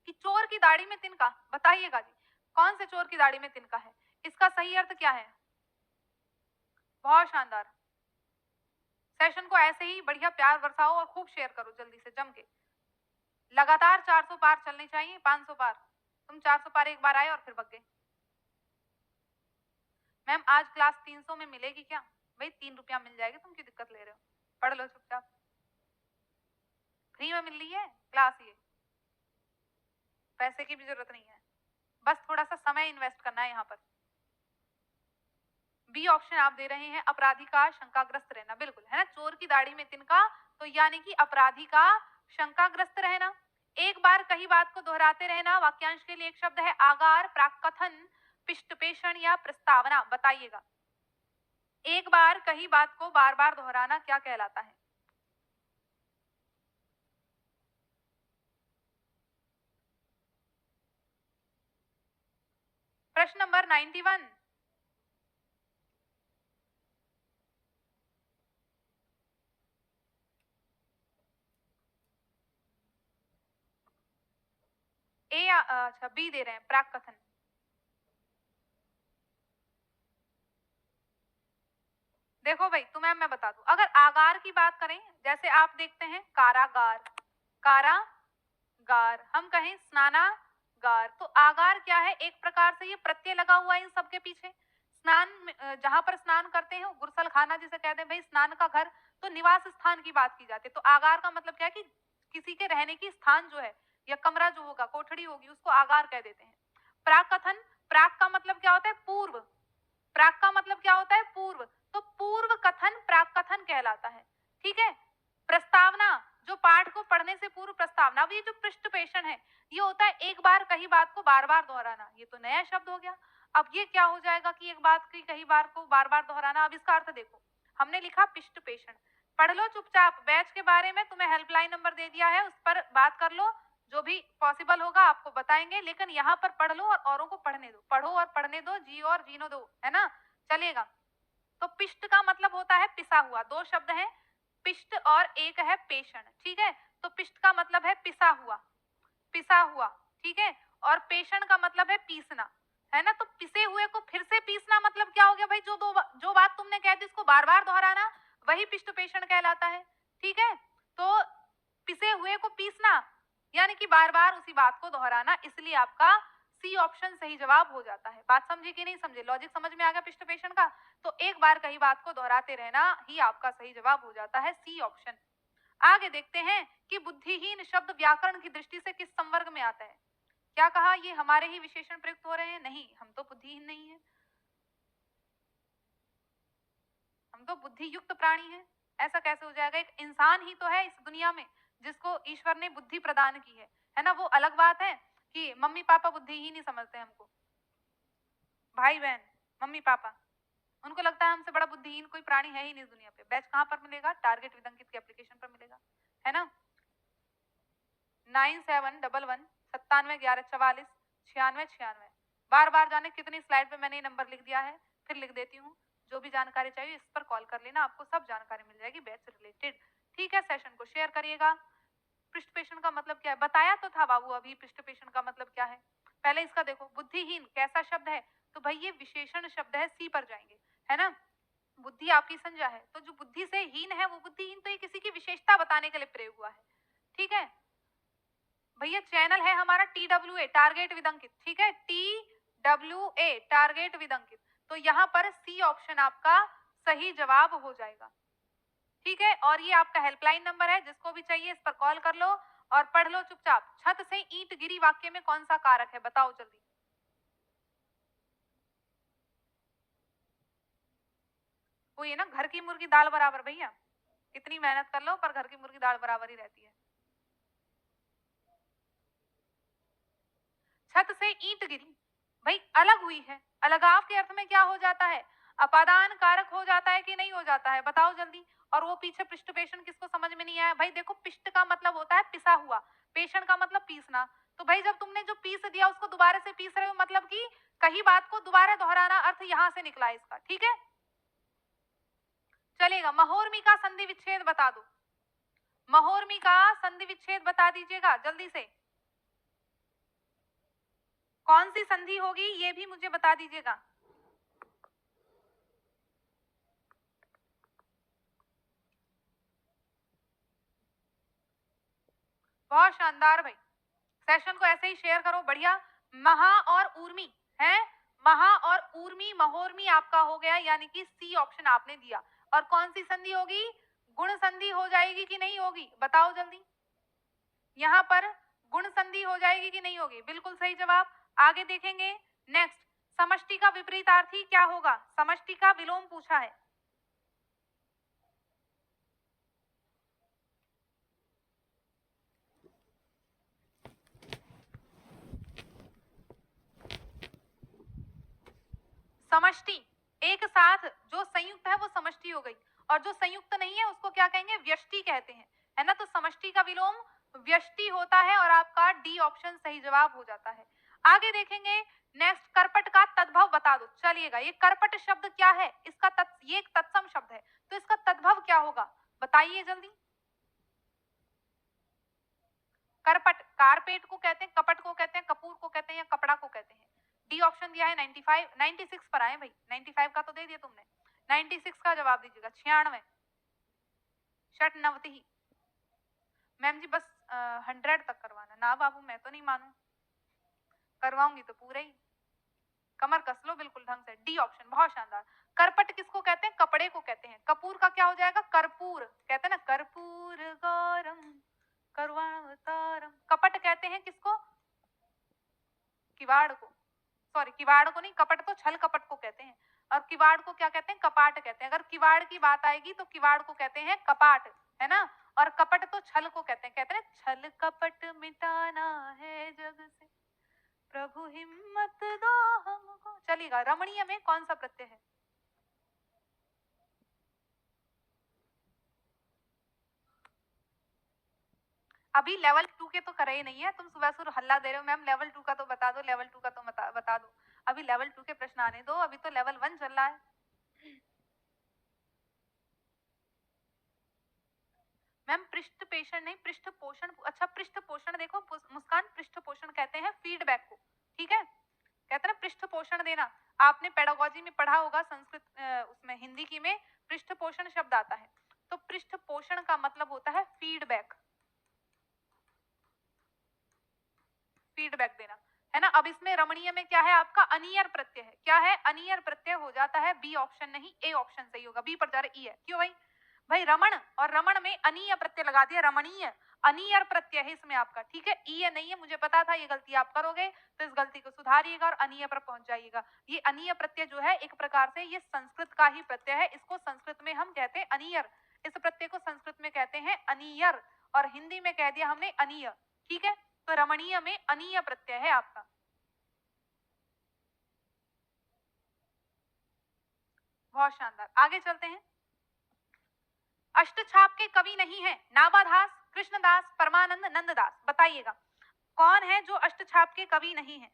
कि चोर की दाढ़ी में तिनका, बताइएगा जी कौन से चोर की दाढ़ी में तिनका है, इसका सही अर्थ क्या है। बहुत शानदार, सेशन को ऐसे ही बढ़िया प्यार बरसाओ और खूब शेयर करो जल्दी से जम के, लगातार 400 पार चलने चाहिए, 500 पार, तुम 400 पार एक बार आए और फिर भग गए। मैम आज क्लास 300 में मिलेगी क्या, भाई 3 रुपया मिल जाएगी, तुम क्यों दिक्कत ले रहे हो, पढ़ लो चुपचाप, फ्री में मिल रही है क्लास, ये पैसे की भी जरूरत नहीं है, बस थोड़ा सा समय इन्वेस्ट करना है यहाँ पर। बी ऑप्शन आप दे रहे हैं अपराधी का शंकाग्रस्त रहना, बिल्कुल है ना, चोर की दाढ़ी में तिनका, तो यानी कि अपराधी का शंकाग्रस्त रहना। एक बार कही बात को दोहराते रहना, वाक्यांश के लिए एक शब्द है आगार, प्राक्कथन, पिष्टपेषण या प्रस्तावना, बताइएगा एक बार कही बात को बार बार दोहराना क्या कहलाता है। प्रश्न नंबर 91, ए अच्छा बी दे रहे हैं प्राक्कथन। देखो भाई तुम्हें मैं बता दूं, अगर आगार की बात करें, जैसे आप देखते हैं कारागार, कारागार, हम कहें स्नानागार, तो आगार क्या है, एक प्रकार से ये प्रत्यय लगा हुआ है इन सबके पीछे। स्नान जहां पर स्नान करते हैं गुरसल खाना जिसे कहते हैं भाई, स्नान का घर, तो निवास स्थान की बात की जाती है, तो आगार का मतलब क्या है कि किसी के रहने की स्थान जो है या कमरा जो होगा, कोठड़ी होगी, उसको आगार कह देते हैं। प्राकथन, प्राक का मतलब क्या होता है, पूर्व, प्राक का मतलब क्या होता है, पूर्व, तो पूर्व कथन प्राक कथन कहलाता है, ठीक है। प्रस्तावना, जो पाठ को पढ़ने से पूर्व प्रस्तावना, अब ये जो पृष्ठपेषण है ये होता है एक बार कही बात को बार बार दोहराना, ये तो नया शब्द हो गया। अब ये क्या हो जाएगा कि एक बात की कही बार को बार बार दोहराना, अब इसका अर्थ देखो, हमने लिखा पृष्ठपेषण, पढ़ लो चुपचाप, बैच के बारे में तुम्हें हेल्पलाइन नंबर दे दिया है, उस पर बात कर लो, जो भी पॉसिबल होगा आपको बताएंगे, लेकिन यहाँ पर पढ़ लो और औरों को पढ़ने दो, पढ़ो और पढ़ने दो, जी और जीनो दो, है ना, चलेगा। तो पिष्ट का मतलब होता है पिसा हुआ, दो शब्द हैं पिष्ट और एक है पेषण, ठीक है, तो पिष्ट का मतलब है पिसा हुआ, पिसा हुआ, ठीक है, और पेषण का मतलब है पीसना, है ना, तो पिसे हुए को फिर से पीसना मतलब क्या हो गया भाई, जो बात तुमने कह दी उसको बार बार दोहराना, वही पिष्ट पेषण कहलाता है, ठीक है। तो पिसे हुए को पीसना यानी कि बार बार उसी बात को दोहराना, इसलिए आपका सी ऑप्शन सही जवाब हो जाता है। बात समझे कि नहीं समझे? लॉजिक समझ में आ गया पृष्ठपेषण का? तो एक बार कही बात को दोहराते रहना ही आपका सही जवाब हो जाता है, सी ऑप्शन। आगे देखते हैं कि बुद्धिहीन शब्द व्याकरण की दृष्टि से किस संवर्ग में आता है। क्या कहा? ये हमारे ही विशेषण प्रयुक्त हो रहे हैं? नहीं, हम तो बुद्धिहीन नहीं है, हम तो बुद्धि युक्त प्राणी हैं। ऐसा कैसे हो जाएगा? एक इंसान ही तो है इस दुनिया में जिसको ईश्वर ने बुद्धि प्रदान की है ना? वो अलग बात है कि मम्मी पापा बुद्धिहीन ही समझते हैं हमको, भाई बहन, मम्मी पापा, उनको लगता है हमसे बड़ा बुद्धिहीन कोई प्राणी है ही नहीं इस दुनिया पे। बैच कहाँ पर मिलेगा? टारगेट विदंकित के एप्लीकेशन पर मिलेगा, है ना? 9711571144 बार बार जाने कितनी स्लाइड पे मैंने ये नंबर लिख दिया है, फिर लिख देती हूँ। जो भी जानकारी चाहिए इस पर कॉल कर लेना, आपको सब जानकारी मिल जाएगी बैच से रिलेटेड। ठीक है, सेशन को शेयर करिएगा। पृष्ठपेषण का मतलब क्या है? बताया तो था बाबू अभी पृष्ठपेषण का मतलब क्या है। पहले इसका देखो, बुद्धिहीन कैसा शब्द है? तो भाई ये विशेषण शब्द है, सी पर जाएंगे, है ना? बुद्धि आपकी संज्ञा है, तो जो बुद्धि से हीन है वो बुद्धिहीन, तो ये किसी की विशेषता बताने के लिए प्रयोग हुआ है। ठीक है भैया, चैनल है हमारा TWA, टारगेट विदंकित। ठीक है, TWA, टारगेट विदंकित। तो यहाँ पर सी ऑप्शन आपका सही जवाब हो जाएगा। ठीक है, और ये आपका हेल्पलाइन नंबर है, जिसको भी चाहिए इस पर कॉल कर लो और पढ़ लो चुपचाप। छत से ईंट गिरी वाक्य में कौन सा कारक है? बताओ जल्दी। वो ये ना, घर की मुर्गी दाल बराबर। भैया कितनी मेहनत कर लो पर घर की मुर्गी दाल बराबर ही रहती है। छत से ईंट गिरी, भाई अलग हुई है, अलगाव के अर्थ में क्या हो जाता है? अपादान कारक हो जाता है कि नहीं हो जाता है? बताओ जल्दी। और वो पीछे पृष्ठपेषण किसको समझ में नहीं आया? भाई देखो, पिष्ट का मतलब होता है पिसा हुआ, पेषण का मतलब पीसना। तो भाई जब तुमने जो पीस दिया उसको दोबारा से पीस रहे हो, मतलब कि कही बात को दोबारा दोहराना, अर्थ यहां से निकला इसका। ठीक है, चलेगा। महोर्मी का संधि विच्छेद बता दो, महोर्मी का संधि विच्छेद बता दीजिएगा जल्दी से। कौन सी संधि होगी ये भी मुझे बता दीजिएगा। बहुत शानदार भाई, सेशन को ऐसे ही शेयर करो, बढ़िया। महा और ऊर्मी है, महा और ऊर्मी, महोर्मी आपका हो गया, यानी कि सी ऑप्शन आपने दिया। और कौन सी संधि होगी? गुण संधि हो जाएगी कि नहीं होगी? बताओ जल्दी। यहां पर गुण संधि हो जाएगी कि नहीं होगी? बिल्कुल सही जवाब। आगे देखेंगे। नेक्स्ट, समष्टि का विपरीतार्थी क्या होगा? समष्टि का विलोम पूछा है। समष्टि एक साथ जो संयुक्त है वो समष्टि हो गई, और जो संयुक्त नहीं है उसको क्या कहेंगे? व्यष्टि कहते हैं, है ना? तो समष्टि का विलोम व्यष्टि होता है, और आपका डी ऑप्शन सही जवाब हो जाता है। आगे देखेंगे। नेक्स्ट, करपट का तद्भव बता दो। चलिएगा, ये करपट शब्द क्या है? इसका ये एक तत्सम शब्द है, तो इसका तद्भव क्या होगा? बताइए जल्दी। करपट, कारपेट को कहते हैं, कपट को कहते हैं, कपूर को कहते हैं, या कपड़ा को कहते हैं। डी ऑप्शन दिया है। 95 96 पर आए भाई, 95 का तो दे दिया तुमने, 96 का जवाब दीजिएगा। 96 षटनवति। मैम जी बस 100 तक करवाना ना बाबू, मैं तो नहीं मानू, करवाऊंगी तो पूरे ही। कमर कस लो बिल्कुल ढंग से। डी ऑप्शन बहुत शानदार। करपट किसको कहते हैं? कपड़े को कहते हैं। कपूर का क्या हो जाएगा? कर्पूर, कहते हैं ना, कर्पूर गौरम करवावतारम। कपट कहते हैं किसको? किवाड़ को, सॉरी किवाड़ को नहीं, कपट तो छल कपट को कहते हैं, और किवाड़ को क्या कहते हैं? कपाट कहते हैं। अगर किवाड़ की बात आएगी तो किवाड़ को कहते हैं कपाट, है ना? और कपट तो छल को कहते हैं छल कपट मिटाना है जग से, प्रभु हिम्मत दो हमको। चलेगा। रमणीय में कौन सा प्रत्यय है? अभी लेवल 2 के तो करे ही नहीं है, तुम सुबह सुबह हल्ला दे रहे हो मैम लेवल 2 का तो बता दो, लेवल 2 का तो बता दो। अभी लेवल 2 के प्रश्न आने दो, अभी तो लेवल 1 चल रहा है। मैम पृष्ठ पेषण नहीं, पृष्ठ पोषण। अच्छा, पृष्ठ पोषण देखो मुस्कान, पृष्ठ पोषण कहते हैं फीडबैक को। ठीक है, कहते हैं ना पृष्ठ पोषण देना। आपने पेडागोजी में पढ़ा होगा, संस्कृत उसमें हिंदी की में पृष्ठ पोषण शब्द आता है। तो पृष्ठ पोषण का मतलब होता है फीडबैक। फीडबैक देना, है ना। अब इसमें रमणीय में क्या है आपका अनियर प्रत्यय है, क्या है अनियर प्रत्यय हो जाता है, बी ऑप्शन नहीं ए ऑप्शन सही होगा, बी पर जा रहा ई है, क्यों भाई, भाई रमण और रमण में अनीय प्रत्यय लगा दिया, रमणीय अनियर प्रत्यय है इसमें आपका, ठीक है, ई नहीं है, मुझे पता था ये गलती आप करोगे, तो इस गलती को सुधारिएगा और अनीय पर पहुंच जाइएगा। ये अनीय प्रत्यय जो है एक प्रकार से ये संस्कृत का ही प्रत्यय है, इसको संस्कृत में हम कहते हैं अनियर, इस प्रत्यय को संस्कृत में कहते हैं अनियर और हिंदी में कह दिया हमने अनीय, ठीक है। तो रमणीय में अनीय प्रत्यय है आपका। बहुत शानदार, आगे चलते हैं। अष्टछाप के कवि नहीं है, नाभादास, कृष्णदास, परमानंद, नंददास, बताइएगा कौन है जो अष्टछाप के कवि नहीं है।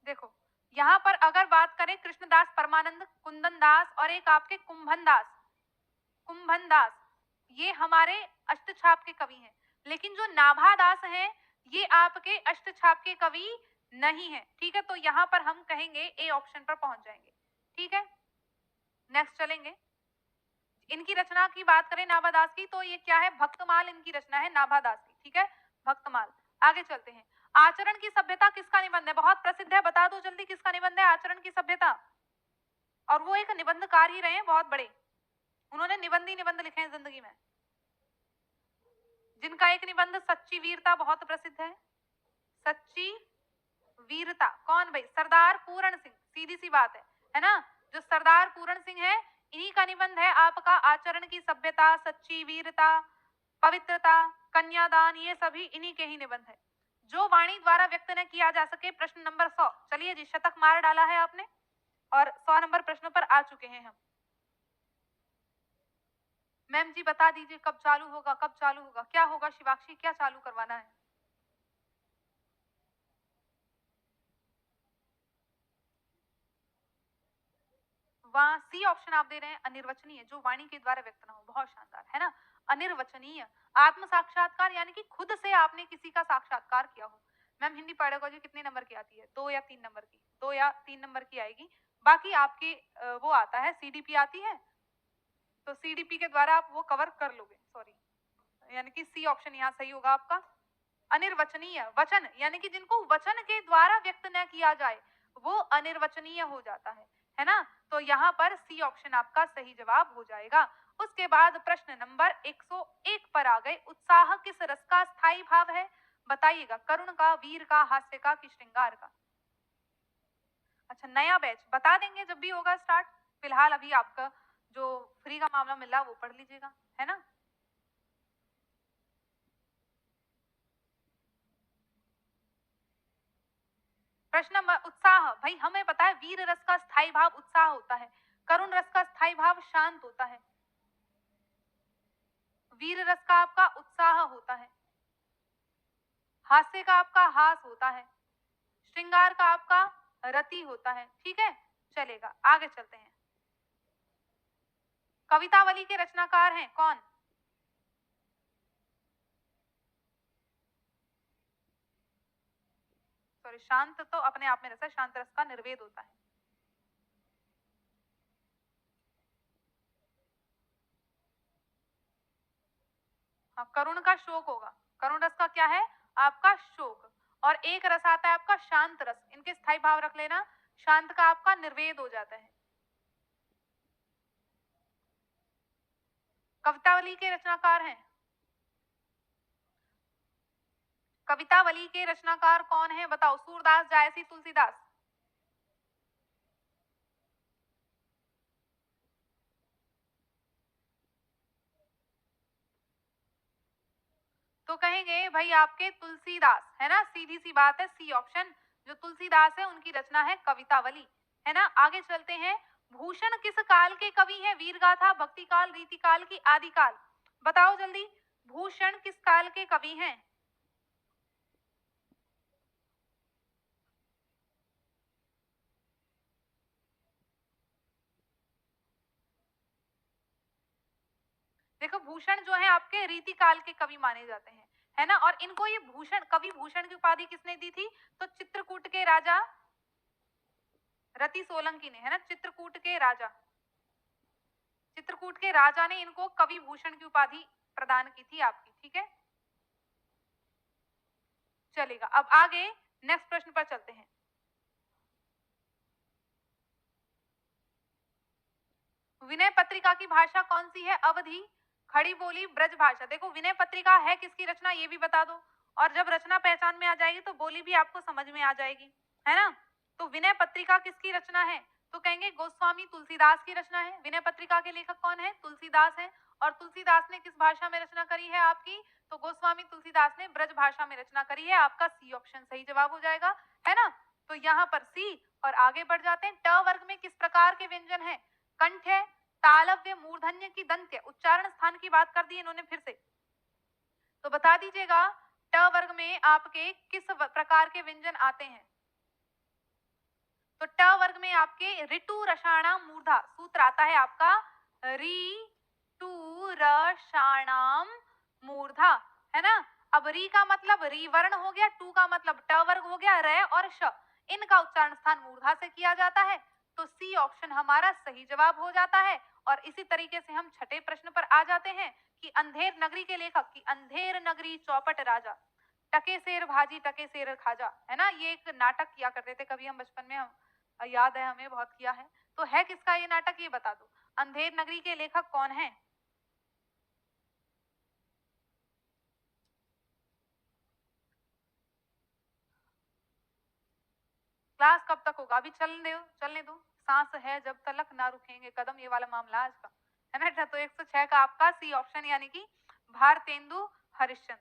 देखो यहां पर अगर बात करें कृष्णदास, परमानंद, कुंदन दास और एक आपके कुंभन दास, कुंभन दास, ये हमारे अष्टछाप के कवि हैं, लेकिन जो नाभादास हैं ये आपके अष्टछाप के कवि नहीं है, ठीक है। तो यहां पर हम कहेंगे ए ऑप्शन पर पहुंच जाएंगे, ठीक है। नेक्स्ट चलेंगे, इनकी रचना की बात करें नाभादास की, तो ये क्या है, भक्तमाल इनकी रचना है नाभादास की, ठीक है, भक्तमाल। आगे चलते हैं, आचरण की सभ्यता किसका निबंध है, बहुत प्रसिद्ध है, बता दो जल्दी किसका निबंध है आचरण की सभ्यता, और वो एक निबंधकार ही रहे हैं बहुत बड़े, उन्होंने निबंध ही निबंध लिखे हैं जिंदगी में, जिनका एक निबंध सच्ची वीरता बहुत प्रसिद्ध है, सच्ची वीरता, कौन भाई, सरदार पूरण सिंह, सीधी सी बात है ना, जो सरदार पूरण सिंह है इन्हीं का निबंध है आपका आचरण की सभ्यता, सच्ची वीरता, पवित्रता, कन्यादान, ये सभी इन्हीं के ही निबंध है, जो वाणी द्वारा व्यक्त न किया जा सके। प्रश्न नंबर 100, चलिए जी, शतक मार डाला है आपने और 100 नंबर प्रश्नों पर आ चुके हैं हम। मैम जी बता दीजिए कब चालू होगा, कब चालू होगा, क्या होगा शिवाक्षी, क्या चालू करवाना है। वहां सी ऑप्शन आप दे रहे हैं अनिर्वचनीय, जो वाणी के द्वारा व्यक्त ना हो, बहुत शानदार है ना, अनिर्वचनीय। आत्म साक्षात्कार यानी कि खुद से आपने किसी का साक्षात्कार किया हो। मैम हिंदी पेडागोजी कितने नंबर की आती है, 2 या 3 नंबर की, 2 या 3 नंबर की आएगी, बाकी आपके वो आता है सीडीपी आती है, तो सीडीपी के द्वारा आप वो कवर कर लोगे, सॉरी, यानी कि सी ऑप्शन यहाँ सही होगा आपका। अनिर्वचनीय, वचन यानी कि जिनको वचन के द्वारा व्यक्त न किया जाए वो अनिर्वचनीय हो जाता है ना, तो यहाँ पर सी ऑप्शन आपका सही जवाब हो जाएगा। उसके बाद प्रश्न नंबर 101 पर आ गए, उत्साह किस रस का स्थायी भाव है, बताइएगा, करुण का, वीर का, हास्य का कि श्रृंगार का। अच्छा नया बैच बता देंगे जब भी होगा स्टार्ट, फिलहाल अभी आपका जो फ्री का मामला मिल रहा है वो पढ़ लीजिएगा, है ना। प्रश्न नंबर उत्साह, भाई हमें पता है वीर रस का स्थायी भाव उत्साह होता है, करुण रस का स्थायी भाव शांत होता है, वीर रस का आपका उत्साह होता है, हास्य का आपका हास होता है, श्रृंगार का आपका रति होता है, ठीक है। चलेगा, आगे चलते हैं। कवितावली के रचनाकार हैं कौन, सॉरी शांत तो अपने आप में रस है, शांत रस का निर्वेद होता है। हाँ करुण का शोक होगा, करुण रस का क्या है आपका शोक, और एक रस आता है आपका शांत रस, इनके स्थायी भाव रख लेना, शांत का आपका निर्वेद हो जाता है। कवितावली के रचनाकार हैं, कवितावली के रचनाकार कौन है बताओ, सूरदास, जायसी, तुलसीदास। तो कहेंगे भाई आपके तुलसीदास, है ना, सीधी सी बात है, सी ऑप्शन, जो तुलसीदास है उनकी रचना है कवितावली, है ना। आगे चलते हैं, भूषण किस काल के कवि हैं, वीर गाथा, भक्ति काल, रीति काल की आदि काल, बताओ जल्दी, भूषण किस काल के कवि हैं। देखो भूषण जो है आपके रीतिकाल के कवि माने जाते हैं, है ना। और इनको ये भूषण, कवि भूषण की उपाधि किसने दी थी? तो चित्रकूट के राजा रति सोलंकी ने, है ना। चित्रकूट के राजा ने इनको कवि भूषण की उपाधि प्रदान की थी आपकी, ठीक है। चलेगा, अब आगे नेक्स्ट प्रश्न पर चलते हैं। विनय पत्रिका की भाषा कौन सी है? अवधी, खड़ी बोली, ब्रज भाषा। देखो विनय पत्रिका है किसकी रचना ये भी बता दो, और जब रचना पहचान में आ जाएगी तो बोली भी आपको समझ में आ जाएगी, है ना। तो विनय पत्रिका किसकी रचना है? तो कहेंगे गोस्वामी तुलसीदास की रचना है। विनय पत्रिका के लेखक कौन है? तुलसीदास है। और तुलसीदास ने किस भाषा में रचना करी है आपकी? तो गोस्वामी तुलसीदास ने ब्रज भाषा में रचना करी है। आपका सी ऑप्शन सही जवाब हो जाएगा, है ना। तो यहाँ पर सी। और आगे बढ़ जाते हैं। ट वर्ग में किस प्रकार के व्यंजन है? कंठ है, तालव्य, मूर्धन्य की दंत्य। उच्चारण स्थान की बात कर दी इन्होंने फिर से, तो बता दीजिएगा ट वर्ग में आपके किस प्रकार के व्यंजन आते हैं? तो ट वर्ग में आपके ऋतु रसाणाम मूर्धा सूत्र आता है आपका री टू रसाणाम मूर्धा, है ना। अब री का मतलब री वर्ण हो गया, टू का मतलब ट वर्ग हो गया, र और श, इनका उच्चारण स्थान मूर्धा से किया जाता है। तो सी ऑप्शन हमारा सही जवाब हो जाता है। और इसी तरीके से हम छठे प्रश्न पर आ जाते हैं कि अंधेर नगरी के लेखक की अंधेर नगरी चौपट राजा, टके सेर भाजी टके सेर खाजा, है ना। ये एक नाटक किया करते थे कभी हम बचपन में, हम याद है हमें, बहुत किया है। तो है किसका ये नाटक, ये बता दो। अंधेर नगरी के लेखक कौन है? क्लास कब तक होगा? अभी चलने दो। सांस है जब तलक ना रुकेंगे कदम, ये वाला मामला आज का, है ना। तो 106 का आपका सी ऑप्शन यानी कि भारतेंदु हरिश्चंद्र।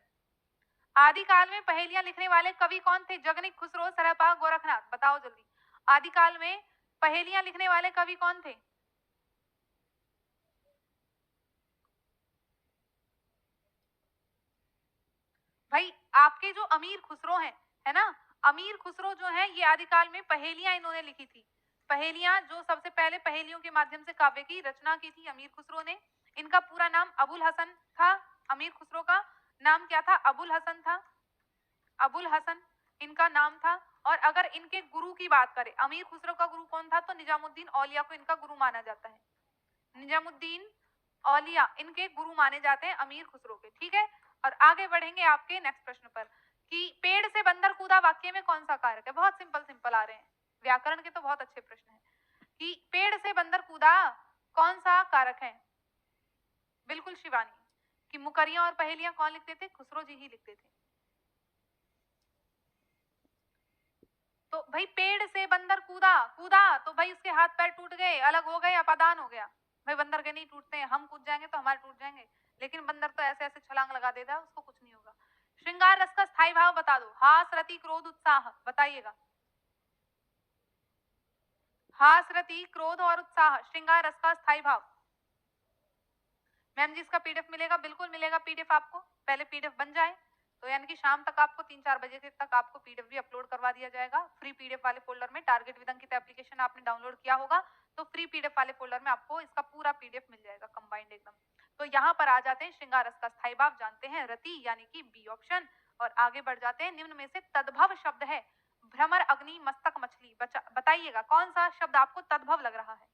आदिकाल में पहेलियां लिखने वाले कवि कौन थे? जगनिक, खुसरो, सरहपा, गोरखनाथ। बताओ जल्दी, आदिकाल में पहेलियां लिखने वाले कवि कौन थे? भाई आपके जो अमीर खुसरो हैं, है ना, अमीर खुसरो जो है ये आदिकाल में पहेलियां इन्होंने लिखी थी। पहेलियां जो सबसे पहले पहेलियों के माध्यम से काव्य की रचना की थी अमीर खुसरो ने। इनका पूरा नाम अबुल हसन था। अमीर खुसरो का नाम क्या था? अबुल हसन था। अबुल हसन इनका नाम था। और अगर इनके गुरु की बात करें, अमीर खुसरो का गुरु कौन था? तो निजामुद्दीन औलिया को इनका गुरु माना जाता है। निजामुद्दीन औलिया इनके गुरु माने जाते हैं अमीर खुसरो के, ठीक है। और आगे बढ़ेंगे आपके नेक्स्ट प्रश्न पर कि पेड़ से बंदर कूदा वाक्य में कौन सा कारक है? बहुत सिंपल सिंपल आ रहे हैं, व्याकरण के तो बहुत अच्छे प्रश्न हैं। कि पेड़ से बंदर कूदा कौन सा कारक है? बिल्कुल शिवानी, कि मुकरियां और पहेलियां कौन लिखते थे? खुसरो जी ही लिखते थे। तो भाई पेड़ से बंदर कूदा कूदा तो भाई उसके हाथ पैर टूट गए, अलग हो गए, अपादान हो गया। भाई बंदर के नहीं टूटते हैं, हम कूद जाएंगे तो हमारे टूट जाएंगे, लेकिन बंदर तो ऐसे ऐसे छलांग लगा देता है, उसको कुछ नहीं होगा। श्रृंगार रस का स्थायी भाव बता दो। हास, रति, क्रोध, उत्साह, बताइएगा। हास, रति, क्रोध और उत्साह, श्रृंगार रस का स्थायी भाव। मैम जी इसका पीडीएफ मिलेगा? बिल्कुल मिलेगा पीडीएफ आपको, पहले पीडीएफ बन जाए तो यानी कि शाम तक आपको 3-4 बजे तक आपको पीडीएफ भी अपलोड करवा दिया जाएगा फ्री पीडीएफ वाले फोल्डर में। टारगेट विद अंकित एप्लीकेशन आपने डाउनलोड किया होगा तो फ्री पीडीएफ वाले फोल्डर में आपको इसका पूरा पीडीएफ मिल जाएगा कंबाइंड एकदम। तो यहाँ पर आ जाते हैं श्रृंगार रस का स्थायी भाव जानते हैं रति यानी कि बी ऑप्शन। और आगे बढ़ जाते हैं, निम्न में से तद्भव शब्द है भ्रमर, अग्नि, मस्तक, मछली। बताइएगा कौन सा शब्द आपको तद्भव लग रहा है?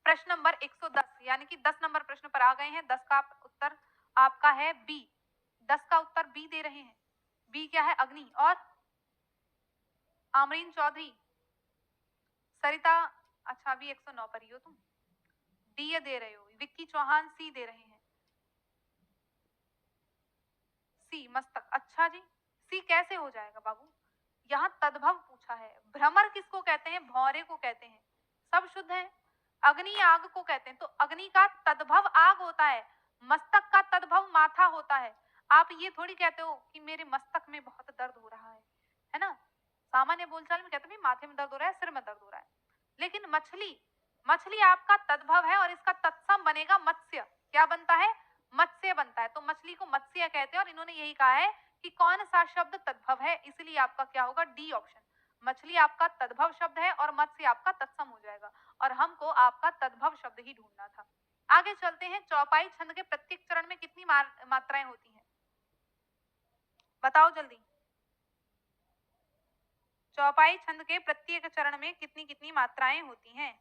प्रश्न नंबर 110 यानी कि 10 नंबर प्रश्न पर आ गए हैं। 10 का उत्तर आपका है बी। 10 का उत्तर बी दे रहे हैं। बी क्या है? अग्नि। और आमरीन चौधरी, सरिता, अच्छा अभी 109 पर ही हो तुम। डी ये दे रहे हो। विक्की चौहान सी दे रहे हैं। सी मस्तक, अच्छा जी। सी कैसे हो जाएगा बाबू? यहाँ तद्भव पूछा है। भ्रमर किसको कहते हैं? भौरे को कहते हैं। सब शुद्ध है। अग्नि आग को कहते हैं, तो अग्नि का तद्भव आग होता है, मस्तक का तद्भव माथा होता है। आप ये थोड़ी कहते हो कि मेरे मस्तक में बहुत दर्द हो रहा है ना। सामान्य बोलचाल में कहते हैं माथे में दर्द हो रहा है, सिर में दर्द हो रहा है। लेकिन मछली, मछली आपका तद्भव है और इसका तत्सम बनेगा मत्स्य। क्या बनता है? मत्स्य बनता है। तो मछली को मत्स्य कहते हैं और इन्होंने यही कहा है कि कौन सा शब्द तद्भव है, इसलिए आपका क्या होगा? D option. मछली आपका तद्भव शब्द है और मत्स्य आपका तत्सम हो जाएगा, और हमको आपका तद्भव शब्द ही ढूंढना था। आगे चलते हैं। चौपाई छंद के प्रत्येक चरण में कितनी मात्राएं होती हैं? बताओ जल्दी। चौपाई छंद के प्रत्येक चरण में कितनी कितनी मात्राएं होती हैं?